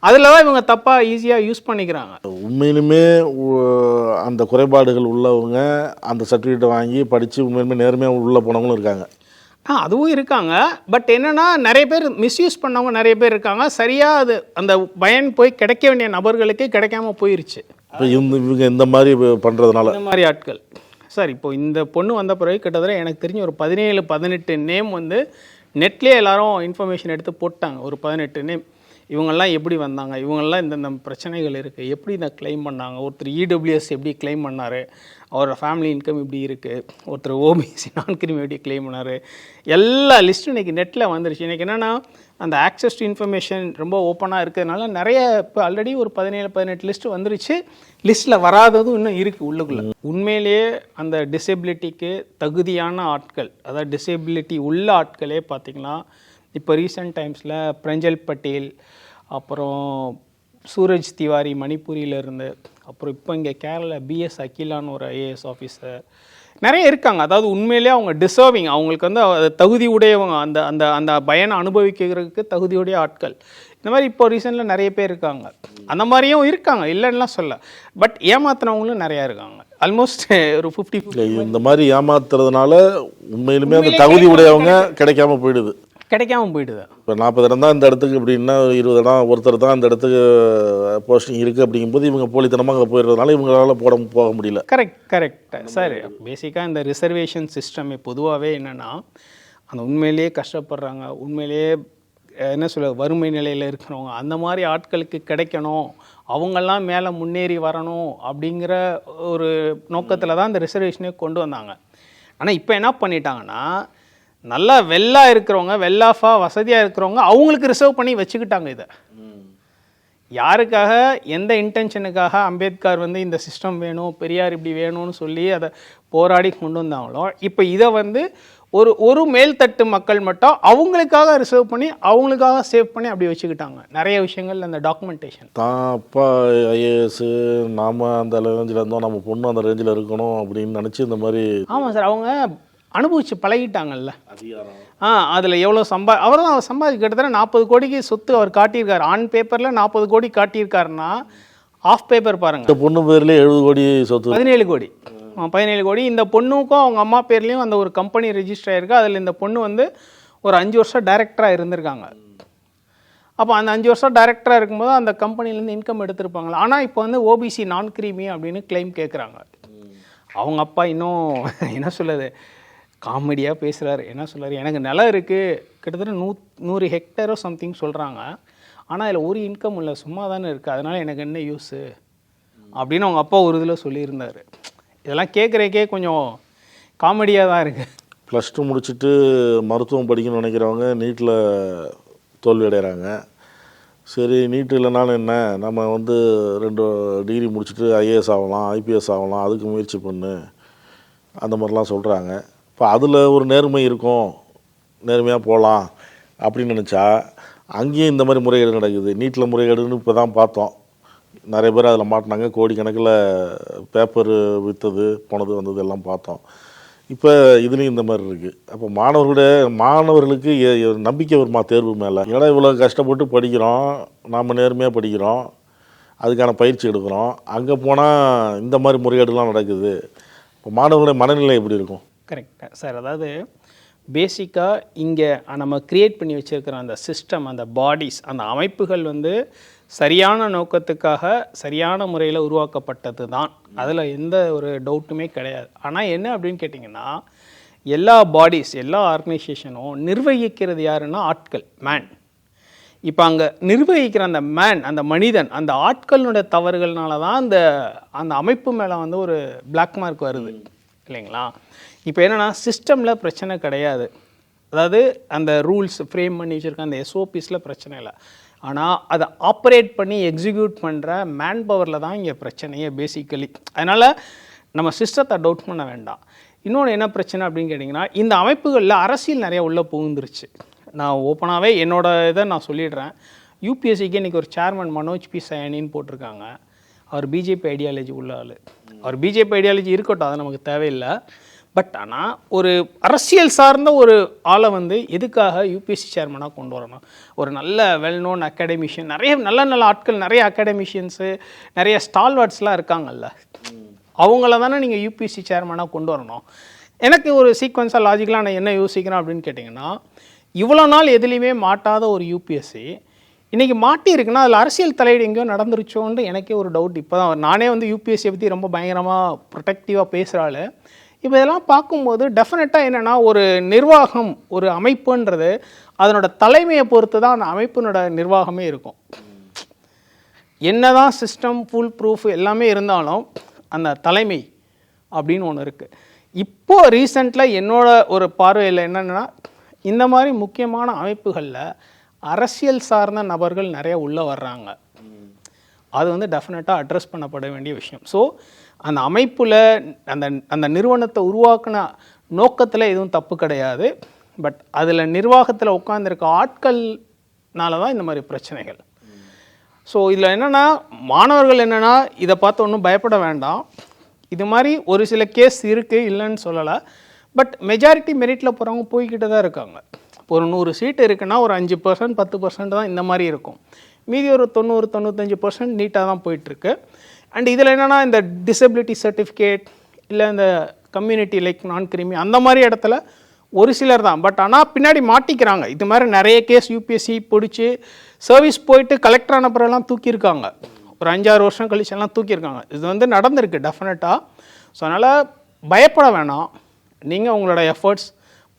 அதில் தான் இவங்க தப்பாக ஈஸியாக யூஸ் பண்ணிக்கிறாங்க. உண்மையிலுமே அந்த குறைபாடுகள் உள்ளவங்க அந்த சர்டிஃபிகேட்டை வாங்கி படித்து உண்மையிலுமே நேர்மையாக உள்ளே போனவங்களும் இருக்காங்க. அதுவும் இருக்காங்க. பட் என்னென்னா நிறைய பேர் மிஸ்யூஸ் பண்ணவங்க நிறைய பேர் இருக்காங்க. சரியாக அது அந்த பயன் போய் கிடைக்க வேண்டிய நபர்களுக்கு கிடைக்காம போயிருச்சு. இப்போ இவங்க இந்த மாதிரி பண்ணுறதுனால இந்த மாதிரி ஆட்கள் சார் இப்போ இந்த பொண்ணு வந்த பிறகு கிட்டத்தட்ட எனக்கு தெரிஞ்ச ஒரு 17-18 நேம் வந்து நெட்லேயே எல்லாரும் இன்ஃபர்மேஷன் எடுத்து போட்டாங்க. ஒரு 18 நேம். இவங்கெல்லாம் எப்படி வந்தாங்க, இவங்கெல்லாம் இந்த பிரச்சனைகள் இருக்குது, எப்படி இதை கிளைம் பண்ணாங்க, ஒருத்தர் இடபிள்யூஎஸ் எப்படி கிளைம் பண்ணார், அவரோட ஃபேமிலி இன்கம் இப்படி இருக்குது, ஒருத்தர் ஓபிசி நான் கிரிமி எப்படி கிளைம் பண்ணார், எல்லா லிஸ்ட்டும் இன்றைக்கி நெட்டில் வந்துருச்சு. இன்றைக்கி என்னென்னா அந்த ஆக்சஸ் டு இன்ஃபர்மேஷன் ரொம்ப ஓப்பனாக இருக்கிறதுனால நிறைய இப்போ ஆல்ரெடி ஒரு 17-18 லிஸ்ட்டு வந்துருச்சு. லிஸ்ட்டில் வராததும் இன்னும் இருக்குது உள்ளுக்குள்ளே. உண்மையிலேயே அந்த டிசபிலிட்டிக்கு தகுதியான ஆட்கள், அதாவது டிசபிலிட்டி உள்ள ஆட்களே பார்த்திங்கன்னா இப்போ ரீசெண்ட் டைம்ஸில் பிரஞ்சல் பட்டேல், அப்புறம் சூரஜ் திவாரி மணிப்பூரியிலேருந்து, அப்புறம் இப்போ இங்கே கேரளா பிஎஸ் அகிலான்னு ஒரு ஐஏஎஸ் ஆஃபீஸர் நிறைய இருக்காங்க. அதாவது உண்மையிலே அவங்க டிசர்விங், அவங்களுக்கு வந்து தகுதி உடையவங்க, அந்த அந்த அந்த பயனை அனுபவிக்கிறதுக்கு தகுதியுடைய ஆட்கள். இந்த மாதிரி இப்போ ரீசெண்டில் நிறைய பேர் இருக்காங்க. அந்த மாதிரியும் இருக்காங்க, இல்லைன்னா சொல்ல. பட் ஏமாத்தினவங்களும் நிறையா இருக்காங்க. ஆல்மோஸ்ட் ஒரு 50 இந்த மாதிரி ஏமாத்துறதுனால உண்மையிலுமே அந்த தகுதி உடையவங்க கிடைக்காம போயிடுது. இப்போ 40 இடம் தான் இந்த இடத்துக்கு அப்படின்னா 20 இடம் ஒருத்தர் தான் இந்த இடத்துக்கு போஸ்டிங் இருக்குது அப்படிங்கும்போது இவங்க போலித்தனமாக அங்கே போயிடுறதுனால இவங்களால போக முடியல. Correct sir. பேசிக்காக இந்த ரிசர்வேஷன் சிஸ்டம் பொதுவாகவே என்னென்னா அந்த உண்மையிலேயே கஷ்டப்படுறாங்க, உண்மையிலேயே என்ன சொல்ல வறுமை நிலையில் இருக்கிறவங்க, அந்த மாதிரி ஆட்களுக்கு கிடைக்கணும், அவங்கெல்லாம் மேலே முன்னேறி வரணும் அப்படிங்கிற ஒரு நோக்கத்தில் தான் இந்த ரிசர்வேஷனே கொண்டு வந்தாங்க. ஆனால் இப்போ என்ன பண்ணிட்டாங்கன்னா நல்லா வெல்லாக இருக்கிறவங்க, வெல்லாஃபாக வசதியாக இருக்கிறவங்க அவங்களுக்கு ரிசர்வ் பண்ணி வச்சுக்கிட்டாங்க. இதை யாருக்காக எந்த இன்டென்ஷனுக்காக அம்பேத்கர் வந்து இந்த சிஸ்டம் வேணும், பெரியார் இப்படி வேணும்னு சொல்லி அதை போராடி கொண்டு வந்தாங்களோ, இப்போ இதை வந்து ஒரு மேல்தட்டு மக்கள் மட்டும் அவங்களுக்காக ரிசர்வ் பண்ணி அவங்களுக்காக சேவ் பண்ணி அப்படி வச்சுக்கிட்டாங்க. நிறைய விஷயங்கள் அந்த டாக்குமெண்டேஷன் தான் அப்பா ஐஏஎஸ், நாம் அந்த ரேஞ்சில் இருந்தோம், நம்ம பொண்ணு அந்த ரேஞ்சில் இருக்கணும் அப்படின்னு நினச்சி இந்த மாதிரி. ஆமாம் சார், அவங்க அனுபவிச்சு பழகிட்டாங்கல்ல. அதில் எவ்வளோ அவர் தான் சம்பாதிக்க கிட்டத்தட்ட 40 கோடிக்கு சொத்து அவர் காட்டியிருக்காரு. ஆன் பேப்பரில் 40 கோடி காட்டியிருக்காருன்னா ஆஃப் பேப்பர் பாருங்கள். இந்த பொண்ணு பேர்லேயே 70 கோடி சொத்து, 17 கோடி. 17 கோடி. இந்த பொண்ணுக்கும் அவங்க அம்மா பேர்லேயும் அந்த ஒரு கம்பெனி ரெஜிஸ்டர் ஆகிருக்கு. அதில் இந்த பொண்ணு வந்து ஒரு 5 வருஷம் டைரக்டராக இருந்திருக்காங்க. அப்போ அந்த 5 வருஷம் டைரக்டராக இருக்கும்போது அந்த கம்பெனிலேருந்து இன்கம் எடுத்திருப்பாங்களா. ஆனால் இப்போ வந்து ஓபிசி நான் கிரீமி அப்படின்னு கிளைம் கேட்குறாங்க. அவங்க அப்பா இன்னும் என்ன சொல்லுது, காமெடியாக பேசுகிறாரு. என்ன சொல்கிறார், எனக்கு நிலம் இருக்குது கிட்டத்தட்ட 100 ஹெக்டேரோ சம்திங் சொல்கிறாங்க, ஆனால் அதில் ஒரு இன்கம் இல்லை, சும்மா தானே இருக்குது, அதனால் எனக்கு என்ன யூஸு அப்படின்னு அவங்க அப்பா ஒரு இதில் சொல்லியிருந்தார். இதெல்லாம் கேட்குறக்கே கொஞ்சம் காமெடியாக தான் இருக்குது. +2 முடிச்சுட்டு மருத்துவம் படிக்கணும்னு நினைக்கிறவங்க நீட்டில் தோல்வி அடைகிறாங்க. சரி, நீட்டு இல்லைனாலும் என்ன, நம்ம வந்து 2 டிகிரி முடிச்சுட்டு ஐஏஎஸ் ஆகலாம், ஐபிஎஸ் ஆகலாம், அதுக்கு முயற்சி பண்ணு, அந்த மாதிரிலாம் சொல்கிறாங்க. இப்போ அதில் ஒரு நேர்மை இருக்கும், நேர்மையாக போகலாம் அப்படின்னு நினச்சா அங்கேயும் இந்த மாதிரி முறைகேடு நடக்குது. நீட்டில் முறைகேடுன்னு இப்போ தான் பார்த்தோம், நிறைய பேர் அதில் மாட்டினாங்க, கோடிக்கணக்கில் பேப்பர் விற்றது போனது வந்தது எல்லாம் பார்த்தோம். இப்போ இதுலேயும் இந்த மாதிரி இருக்குது. அப்போ மாணவர்களுக்கு நம்பிக்கை வருமா தேர்வு மேலே? ஏன்னா இவ்வளோ கஷ்டப்பட்டு படிக்கிறோம், நாம் நேர்மையாக படிக்கிறோம், அதுக்கான பயிற்சி எடுக்கிறோம், அங்கே போனால் இந்த மாதிரி முறைகேடுலாம் நடக்குது. இப்போ மாணவர்களுடைய மனநிலை எப்படி இருக்கும்? கரெக்டாக சார். அதாவது பேசிக்காக இங்கே நம்ம க்ரியேட் பண்ணி வச்சுருக்கிற அந்த சிஸ்டம், அந்த பாடிஸ், அந்த அமைப்புகள் வந்து சரியான நோக்கத்துக்காக சரியான முறையில் உருவாக்கப்பட்டது தான். அதில் எந்த ஒரு டவுட்டுமே கிடையாது. ஆனால் என்ன அப்படின்னு கேட்டிங்கன்னா, எல்லா பாடிஸ், எல்லா ஆர்கனைசேஷனும் நிர்வகிக்கிறது யாருன்னா ஆட்கள், மேன். இப்போ அங்கே நிர்வகிக்கிற அந்த மேன், அந்த மனிதன், அந்த ஆட்களுடைய தவறுகள்னால தான் அந்த அமைப்பு மேலே வந்து ஒரு பிளாக் மார்க் வருது இல்லைங்களா. இப்போ என்னென்னா சிஸ்டமில் பிரச்சனை கிடையாது, அதாவது அந்த ரூல்ஸ் ஃப்ரேம் பண்ணி வச்சுருக்க அந்த எஸ்ஓபிஸில் பிரச்சனை இல்லை. ஆனால் அதை ஆப்ரேட் பண்ணி எக்ஸிக்யூட் பண்ணுற மேன் பவரில் தான் இங்கே பிரச்சனையே பேசிக்கலி. அதனால் நம்ம சிஸ்டத்தை டவுட் பண்ண வேண்டாம். இன்னொன்று என்ன பிரச்சனை அப்படின்னு கேட்டிங்கன்னா, இந்த அமைப்புகளில் அரசியல் நிறையா உள்ளே புகுந்துருச்சு. நான் ஓப்பனாகவே என்னோடய இதை நான் சொல்லிடுறேன். யூபிஎஸ்சிக்கு இன்றைக்கி ஒரு சேர்மன் மனோஜ் பி சயானின்னு போட்டிருக்காங்க. அவர் பிஜேபி ஐடியாலஜி உள்ள ஆள். அவர் பிஜேபி ஐடியாலஜி இருக்கட்டும், அது நமக்கு தேவையில்லை. பட் ஆனால் ஒரு அரசியல் சார்ந்த ஒரு ஆளை வந்து எதுக்காக யூபிஎஸ்சி சேர்மனாக கொண்டு வரணும்? ஒரு நல்ல வெல் நோன் அகாடமிஷியன், நிறைய நல்ல ஆட்கள், நிறைய அகாடமிஷியன்ஸு, நிறைய ஸ்டால்வார்ட்ஸ்லாம் இருக்காங்கல்ல, அவங்கள தானே நீங்கள் யூபிஎஸ்சி சேர்மனாக கொண்டு வரணும். எனக்கு ஒரு சீக்வன்ஸாக லாஜிக்கலாக நான் என்ன யோசிக்கிறேன் அப்படின்னு கேட்டிங்கன்னா, இவ்வளோ நாள் எதுலேயுமே மாட்டாத ஒரு யூபிஎஸ்சி இன்றைக்கி மாட்டியிருக்குன்னா அதில் அரசியல் தலையீடு எங்கேயோ நடந்துருச்சோன்னு எனக்கே ஒரு டவுட். இப்போ தான் நானே வந்து யூபிஎஸ்சியை பற்றி ரொம்ப பயங்கரமாக ப்ரொடெக்டிவாக பேசுகிறாள். இப்போ இதெல்லாம் பார்க்கும்போது டெஃபினட்டாக என்னென்னா, ஒரு நிர்வாகம், ஒரு அமைப்புன்றது அதனோட தலைமையை பொறுத்து தான் அந்த அமைப்பினோட நிர்வாகமே இருக்கும். என்னதான் சிஸ்டம் ஃபுல் ப்ரூஃப் எல்லாமே இருந்தாலும் அந்த தலைமை அப்படின்னு ஒன்று இருக்குது. இப்போது ரீசெண்டில் என்னோட ஒரு பார்வையில் என்னென்னா, இந்த மாதிரி முக்கியமான அமைப்புகளில் அரசியல் சார்ந்த நபர்கள் நிறைய உள்ளே வர்றாங்க. அது வந்து டெஃபினட்டாக அட்ரஸ் பண்ணப்பட வேண்டிய விஷயம். ஸோ அந்த அமைப்பில் அந்த அந்த நிறுவனத்தை உருவாக்கின நோக்கத்தில் எதுவும் தப்பு கிடையாது. பட் அதில் நிர்வாகத்தில் உட்காந்துருக்க ஆட்கள்னால தான் இந்த மாதிரி பிரச்சனைகள். ஸோ இதில் என்னென்னா, மாணவர்கள் என்னென்னா இதை பார்த்து ஒன்றும் பயப்பட வேண்டாம். இது மாதிரி ஒரு சில கேஸ் இருக்குது, இல்லைன்னு சொல்லலை. பட் மெஜாரிட்டி மெரிட்டில் போகிறவங்க போய்கிட்டு தான் இருக்காங்க. ஒரு 100 சீட்டு இருக்குன்னா ஒரு 5% 10% தான் இந்த மாதிரி இருக்கும். மீதி ஒரு 90-95% நீட்டாக தான் போயிட்டுருக்கு. அண்ட் இதில் என்னென்னா, இந்த டிசபிலிட்டி சர்டிஃபிகேட் இல்லை இந்த கம்யூனிட்டி லைக் நான் கிரிமி அந்த மாதிரி இடத்துல ஒரு சிலர் தான். பட் ஆனால் பின்னாடி மாட்டிக்கிறாங்க. இது மாதிரி நிறைய கேஸ் யூபிஎஸ்சி பிடிச்சி சர்வீஸ் போயிட்டு கலெக்டர் அனுப்புறெல்லாம் தூக்கியிருக்காங்க. ஒரு 5-6 வருஷம் கழிச்செல்லாம் தூக்கியிருக்காங்க. இது வந்து நடந்திருக்கு டெஃபினட்டாக. ஸோ அதனால் பயப்பட வேணாம். நீங்கள் உங்களோட எஃபர்ட்ஸ்,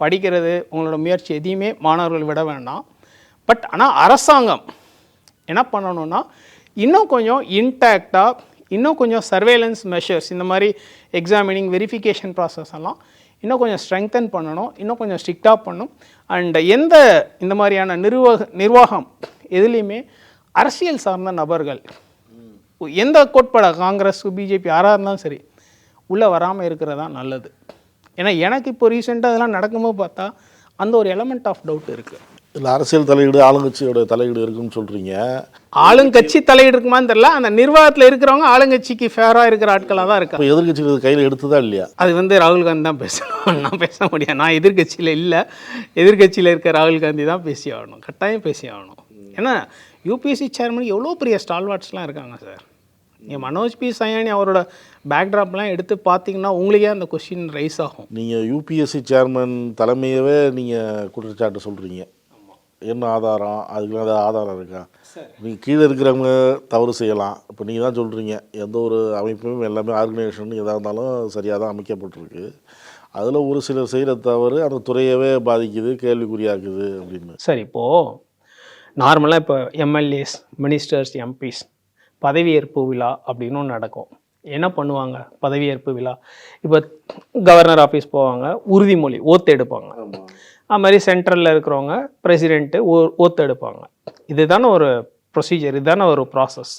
படிக்கிறது, உங்களோட முயற்சி எதையுமே மாணவர்கள் விட வேண்டாம். பட் ஆனால் அரசாங்கம் என்ன பண்ணணும்னா, இன்னும் கொஞ்சம் இன்டாக்டாக, இன்னும் கொஞ்சம் சர்வேலன்ஸ் மெஷர்ஸ், இந்த மாதிரி எக்ஸாமினிங் வெரிஃபிகேஷன் ப்ராசஸ் எல்லாம் இன்னும் கொஞ்சம் ஸ்ட்ரெங்தன் பண்ணணும், இன்னும் கொஞ்சம் ஸ்ட்ரிக்டாக பண்ணணும். அண்ட் எந்த இந்த மாதிரியான நிர்வாகம் எதுலேயுமே அரசியல் சார்ந்த நபர்கள், எந்த கோட்பாடு, காங்கிரஸ், பிஜேபி யாராக இருந்தாலும் சரி, உள்ளே வராமல் இருக்கிறது தான் நல்லது. ஏன்னா எனக்கு இப்போ ரீசெண்டாக அதெல்லாம் நடக்கும்போது பார்த்தா அந்த ஒரு எலமெண்ட் ஆஃப் டவுட் இருக்குது. இல்லை அரசியல் தலையீடு, ஆளுங்கட்சியோட தலையீடு இருக்குன்னு சொல்கிறீங்க. ஆளுங்கட்சி தலையீடு இருக்குமான்னு தெரியல. அந்த நிர்வாகத்தில் இருக்கிறவங்க ஆளுங்கட்சிக்கு ஃபேராக இருக்கிற ஆட்களாக தான் இருக்காங்க. இப்போ எதிர்கட்சிகள் கையில் எடுத்துதா இல்லையா? அது வந்து ராகுல் காந்தி தான் பேசணும், நான் பேச முடியாது. நான் எதிர்கட்சியில் இல்லை, எதிர்கட்சியில் இருக்க ராகுல் காந்தி தான் பேசி ஆகணும், கட்டாயம் பேசி ஆகணும். ஏன்னா யூபிஎஸ்சி சேர்மனுக்கு எவ்வளோ பெரிய ஸ்டால்வார்ட்ஸ்லாம் இருக்காங்க சார். நீங்கள் மனோஜ் பி சயானி அவரோட பேக்ட்ராப்லாம் எடுத்து பார்த்தீங்கன்னா உங்களுக்கே அந்த கொஸ்டின் ரைஸ் ஆகும். நீங்கள் யூபிஎஸ்சி சேர்மன் தலைமையவே நீங்கள் குற்றச்சாட்டு சொல்கிறீங்க. என்ன ஆதாரம்? அதுக்கு ஏதாவது ஆதாரம் இருக்கா? நீங்கள் கீழே இருக்கிறவங்க தவறு செய்யலாம். இப்போ நீங்கள் தான் சொல்கிறீங்க, எந்த ஒரு அமைப்பும் எல்லாமே ஆர்கனைசேஷன் எதாக இருந்தாலும் சரியாக தான் அமைக்கப்பட்டிருக்கு. அதில் ஒரு சிலர் செய்கிற தவறு அந்த துறையவே பாதிக்குது, கேள்விக்குறியாக்குது அப்படின்னு. சரி, இப்போது நார்மலாக இப்போ எம்எல்ஏஸ், மினிஸ்டர்ஸ், எம்பிஸ் பதவியேற்பு விழா அப்படின்னு ஒன்று நடக்கும். என்ன பண்ணுவாங்க பதவியேற்பு விழா? இப்போ கவர்னர் ஆஃபீஸ் போவாங்க, உறுதிமொழி ஓத்து எடுப்பாங்க. அது மாதிரி சென்ட்ரலில் இருக்கிறவங்க பிரசிடென்ட்டு ஓத்து எடுப்பாங்க. இதுதானே ஒரு ப்ரொசீஜர், இதுதானே ஒரு ப்ராசஸ்.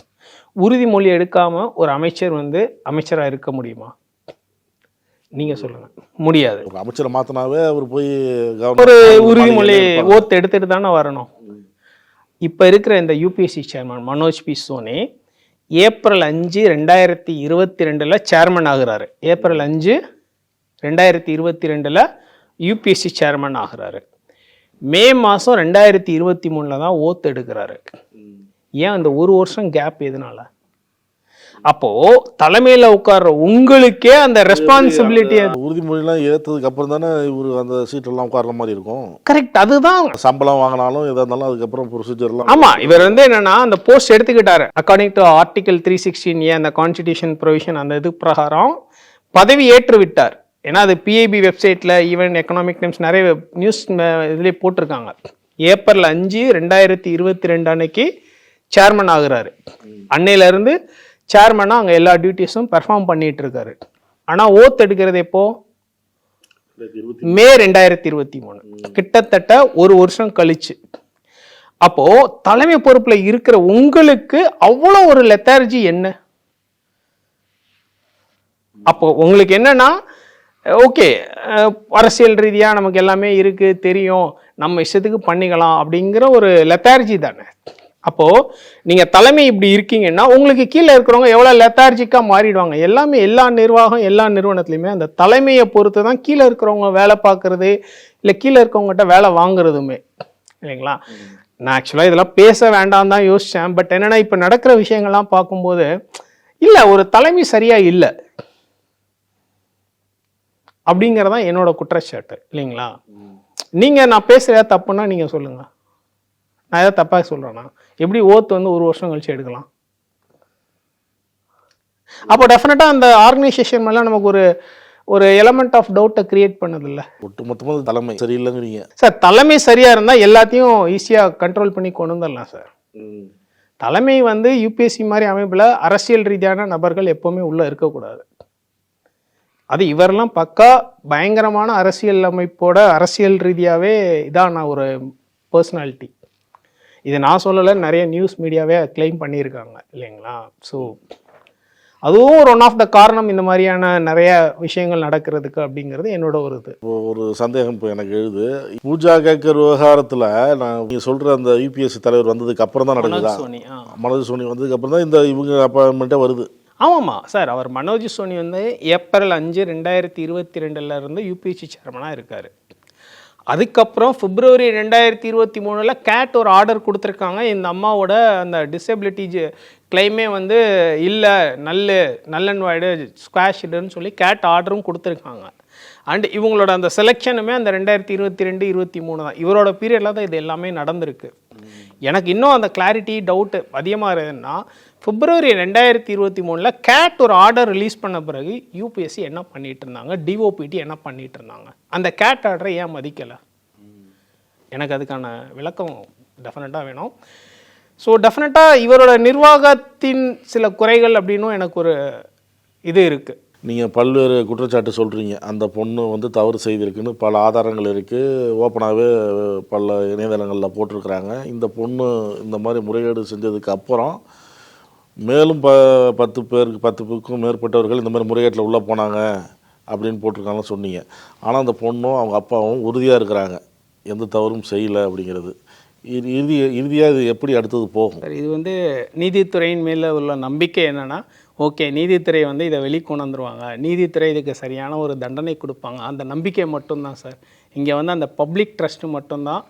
உறுதிமொழி எடுக்காமல் ஒரு அமைச்சர் வந்து அமைச்சராக இருக்க முடியுமா? நீங்கள் சொல்லுங்கள். முடியாது. அமைச்சரை மாற்றினாவே அவர் போய் ஒரு உறுதிமொழி ஓத்து எடுத்துட்டு தானே வரணும். இப்போ இருக்கிற இந்த UPSC chairman Manoj P Soni April 5, 2022 chairman ஆகுறாரு. ஏப்ரல் 5, 2022 யூபிஎஸ்சி சேர்மன் ஆகுறாரு. மே மாதம் 2023 தான் ஓத்து எடுக்கிறாரு. ஏன் அந்த ஒரு வருஷம் கேப் எதனால? அப்போது தலைமையில் உட்கார்ற உங்களுக்கே அந்த ரெஸ்பான்சிபிலிட்டியை, உறுதிமொழிலாம் ஏற்றதுக்கு அப்புறம் தானே இவர் அந்த சீட்டெல்லாம் உட்கார்ற மாதிரி இருக்கும். கரெக்ட். அதுதான் சம்பளம் வாங்கினாலும் எதாக இருந்தாலும் அதுக்கப்புறம் ப்ரொசீஜர்லாம். ஆமாம், இவர் வந்து என்னன்னா அந்த போஸ்ட் எடுத்துக்கிட்டாரு. அக்கார்டிங் டு ஆர்டிகல் 316A அந்த கான்ஸ்டிடியூஷன் ப்ரொவிஷன் அந்த இது பிரகாரம் பதவி ஏற்று விட்டார். ஏன்னா அது பிஐபி வெப்சைட்டில், ஈவன் எக்கனாமிக் டைம்ஸ் நிறைய நியூஸ் இதுலேயே போட்டிருக்காங்க. ஏப்ரல் 5, 2022 அன்னைக்கு சேர்மன் ஆகுறாரு. அன்னையிலேருந்து சேர்மனாக அங்கே எல்லா டியூட்டிஸும் பெர்ஃபார்ம் பண்ணிட்டு இருக்காரு. ஆனால் ஓத்து எடுக்கிறது எப்போ? மே 2023, கிட்டத்தட்ட ஒரு வருஷம் கழிச்சு. அப்போ தலைமை பொறுப்புல இருக்கிற உங்களுக்கு அவ்வளோ ஒரு லெத்தார்ஜி என்ன? அப்போ உங்களுக்கு என்னன்னா, ஓகே அரசியல் ரீதியாக நமக்கு எல்லாமே இருக்கு, தெரியும், நம்ம இஷ்டத்துக்கு பண்ணிக்கலாம் அப்படிங்கிற ஒரு லெத்தார்ஜி தானே. அப்போது நீங்கள் தலைமை இப்படி இருக்கீங்கன்னா உங்களுக்கு கீழே இருக்கிறவங்க எவ்வளோ லெத்தார்ஜிக்காக மாறிடுவாங்க. எல்லாமே எல்லா நிர்வாகம், எல்லா நிறுவனத்துலையுமே அந்த தலைமையை பொறுத்து தான் கீழே இருக்கிறவங்க வேலை பார்க்குறது, இல்லை கீழே இருக்கவங்ககிட்ட வேலை வாங்குறதுமே, இல்லைங்களா? நான் ஆக்சுவலாக இதெல்லாம் பேச வேண்டாம் தான் யோசித்தேன். பட் என்னென்னா இப்போ நடக்கிற விஷயங்கள்லாம் பார்க்கும்போது இல்லை, ஒரு தலைமை சரியாக இல்லை. அப்படிங்கிறதான் என்னோட குற்றச்சாட்டு இல்லைங்களா. நான் பேசுகிற தப்புன்னா நீங்கள் சொல்லுங்கள், நான் ஏதாவது தப்பாக சொல்கிறேன்னா எப்படி ஓத்து வந்து 1 வருஷம் கழிச்சு எடுக்கலாம்? அப்போ டெஃபினட்டாக அந்த ஆர்கனைசேஷன் மேலே நமக்கு ஒரு எலமெண்ட் ஆஃப் டவுட்டை கிரியேட் பண்ணதில்லை. ஒட்டுமொத்தமாக தலைமை சரியில்லைங்கிறீங்க சார். தலைமை சரியாக இருந்தால் எல்லாத்தையும் ஈஸியாக கண்ட்ரோல் பண்ணி கொண்டு வந்துடலாம் சார். தலைமை வந்து யூபிஎஸ்சி மாதிரி அமைப்பில் அரசியல் ரீதியான நபர்கள் எப்போவுமே உள்ளே இருக்கக்கூடாது. அது இவரெல்லாம் பக்கா பயங்கரமான அரசியல் அமைப்போட அரசியல் ரீதியாகவே இதான் நான் ஒரு பர்சனாலிட்டி. இது நான் சொல்லலை, நிறைய நியூஸ் மீடியாவே கிளைம் பண்ணியிருக்காங்க இல்லைங்களா. ஸோ அதுவும் ஒன் ஆஃப் த காரணம் இந்த மாதிரியான நிறைய விஷயங்கள் நடக்கிறதுக்கு அப்படிங்கிறது என்னோட ஒரு சந்தேகம். இப்போ எனக்கு எழுது, பூஜா கேட்கற விவகாரத்தில் நான் நீங்கள் சொல்கிற அந்த யூபிஎஸ்சி தலைவர் வந்ததுக்கு அப்புறம் தான் நடக்குதா? மனோஜ் சோனி வந்ததுக்கு அப்புறம் தான் இந்த இவங்க அப்பாயின்மெண்ட்டே வருது. ஆமாம்மா சார். அவர் மனோஜ் சோனி வந்து ஏப்ரல் 5, 2022 இருந்து யூபிஎஸ்சி சேர்மனாக இருக்கார். அதுக்கப்புறம் பிப்ரவரி 2023 கேட் ஒரு ஆர்டர் கொடுத்துருக்காங்க. இந்த அம்மாவோட அந்த டிசபிலிட்டி கிளைமே வந்து இல்லை, நல் அண்ட் வைடு ஸ்குவாஷ்டுன்னு சொல்லி கேட் ஆர்டரும் கொடுத்துருக்காங்க. அண்ட் இவங்களோட அந்த செலெக்ஷனுமே அந்த 2022-23 தான். இவரோட பீரியடில் தான் இது எல்லாமே நடந்திருக்கு. எனக்கு இன்னும் அந்த கிளாரிட்டி டவுட்டு அதிகமாக இருக்குதுன்னா, பிப்ரவரி 2023 கேட் ஒரு ஆர்டர் ரிலீஸ் பண்ண பிறகு யூபிஎஸ்சி என்ன பண்ணிட்டு இருந்தாங்க, டிஓபிடி என்ன பண்ணிட்டு இருந்தாங்க, அந்த கேட் ஆர்டரை ஏன் மதிக்கலை? எனக்கு அதுக்கான விளக்கம் டெஃபினட்டாக வேணும். ஸோ டெஃபினட்டாக இவரோட நிர்வாகத்தின் சில குறைகள் அப்படின்னும் எனக்கு ஒரு இது இருக்குது. நீங்கள் பல்வேறு குற்றச்சாட்டு சொல்கிறீங்க. அந்த பொண்ணு வந்து தவறு செய்திருக்குன்னு பல ஆதாரங்கள் இருக்குது, ஓப்பனாகவே பல இணையதளங்களில் போட்டிருக்கிறாங்க. இந்த பொண்ணு இந்த மாதிரி முறைகேடு செஞ்சதுக்கு அப்புறம் மேலும் 10 பேருக்கும் மேற்பட்டவர்கள் இந்த மாதிரி முறைகேட்டில் உள்ளே போனாங்க அப்படின்னு போட்டிருக்காங்கன்னு சொன்னீங்க. ஆனால் அந்த பொண்ணும் அவங்க அப்பாவும் உறுதியாக இருக்கிறாங்க எந்த தவறும் செய்யலை அப்படிங்கிறது. இறுதியாக இது எப்படி அடுத்தது போகும்? இது வந்து நீதித்துறையின் மேலே உள்ள நம்பிக்கை என்னென்னா, ஓகே நீதித்துறை வந்து இதை வெளிக்கொண்டு வந்துருவாங்க, நீதித்துறை இதுக்கு சரியான ஒரு தண்டனை கொடுப்பாங்க, அந்த நம்பிக்கை மட்டும்தான் சார். இங்கே வந்து அந்த பப்ளிக் ட்ரஸ்ட்டு மட்டும்தான்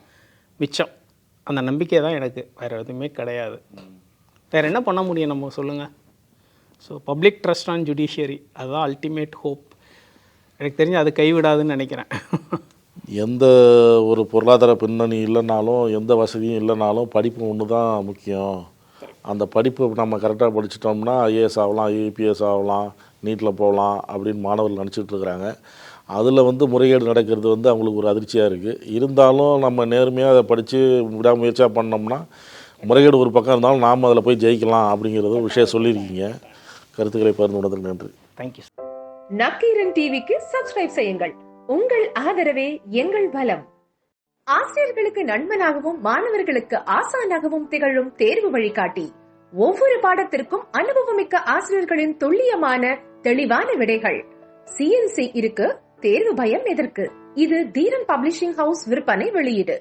மிச்சம். அந்த நம்பிக்கை தான் எனக்கு, வேறு எதுவுமே கிடையாது. வேறு என்ன பண்ண முடியும் நம்ம சொல்லுங்கள். So public trust on judiciary அதுதான் அல்டிமேட் ஹோப். எனக்கு தெரிஞ்சு அது கைவிடாதுன்னு நினைக்கிறேன். எந்த ஒரு பொருளாதார பின்னணி இல்லைனாலும், எந்த வசதியும் இல்லைனாலும் படிப்பு ஒன்று தான் முக்கியம். அந்த படிப்பு நம்ம கரெக்டாக படிச்சிட்டோம்னா ஐஏஎஸ் ஆகலாம், ஐபிஎஸ் ஆகலாம், நீட்டில் போகலாம் அப்படின்னு மாணவர்கள் நினச்சிட்டு இருக்கிறாங்க. அதில் வந்து முறைகேடு நடக்கிறது வந்து அவங்களுக்கு ஒரு அதிர்ச்சியாக இருக்குது. இருந்தாலும் நம்ம நேர்மையாக அதை படித்து விடாமுயற்சியாக பண்ணோம்னா முறைகேடு ஒரு பக்கம் இருந்தாலும் நாம் அதில் போய் ஜெயிக்கலாம் அப்படிங்கிறது ஒரு விஷயம் சொல்லியிருக்கீங்க. கருத்துக்களை பகிர்ந்து கொண்டதுக்கு நன்றி. தேங்க்யூ. நக்கீரன் டிவிக்கு சப்ஸ்கிரைப் செய்யுங்கள். உங்கள் ஆதரவே எங்கள் பலம். ஆசிரியர்களுக்கு நண்பனாகவும் மாணவர்களுக்கு ஆசானாகவும் திகழும் தேர்வு வழிகாட்டி. ஒவ்வொரு பாடத்திற்கும் அனுபவமிக்க ஆசிரியர்களின் துல்லியமான தெளிவான விடைகள். CNC இருக்கு, தேர்வு பயம் எதற்கு? இது தீரன் பப்ளிஷிங் ஹவுஸ் விற்பனை வெளியீடு.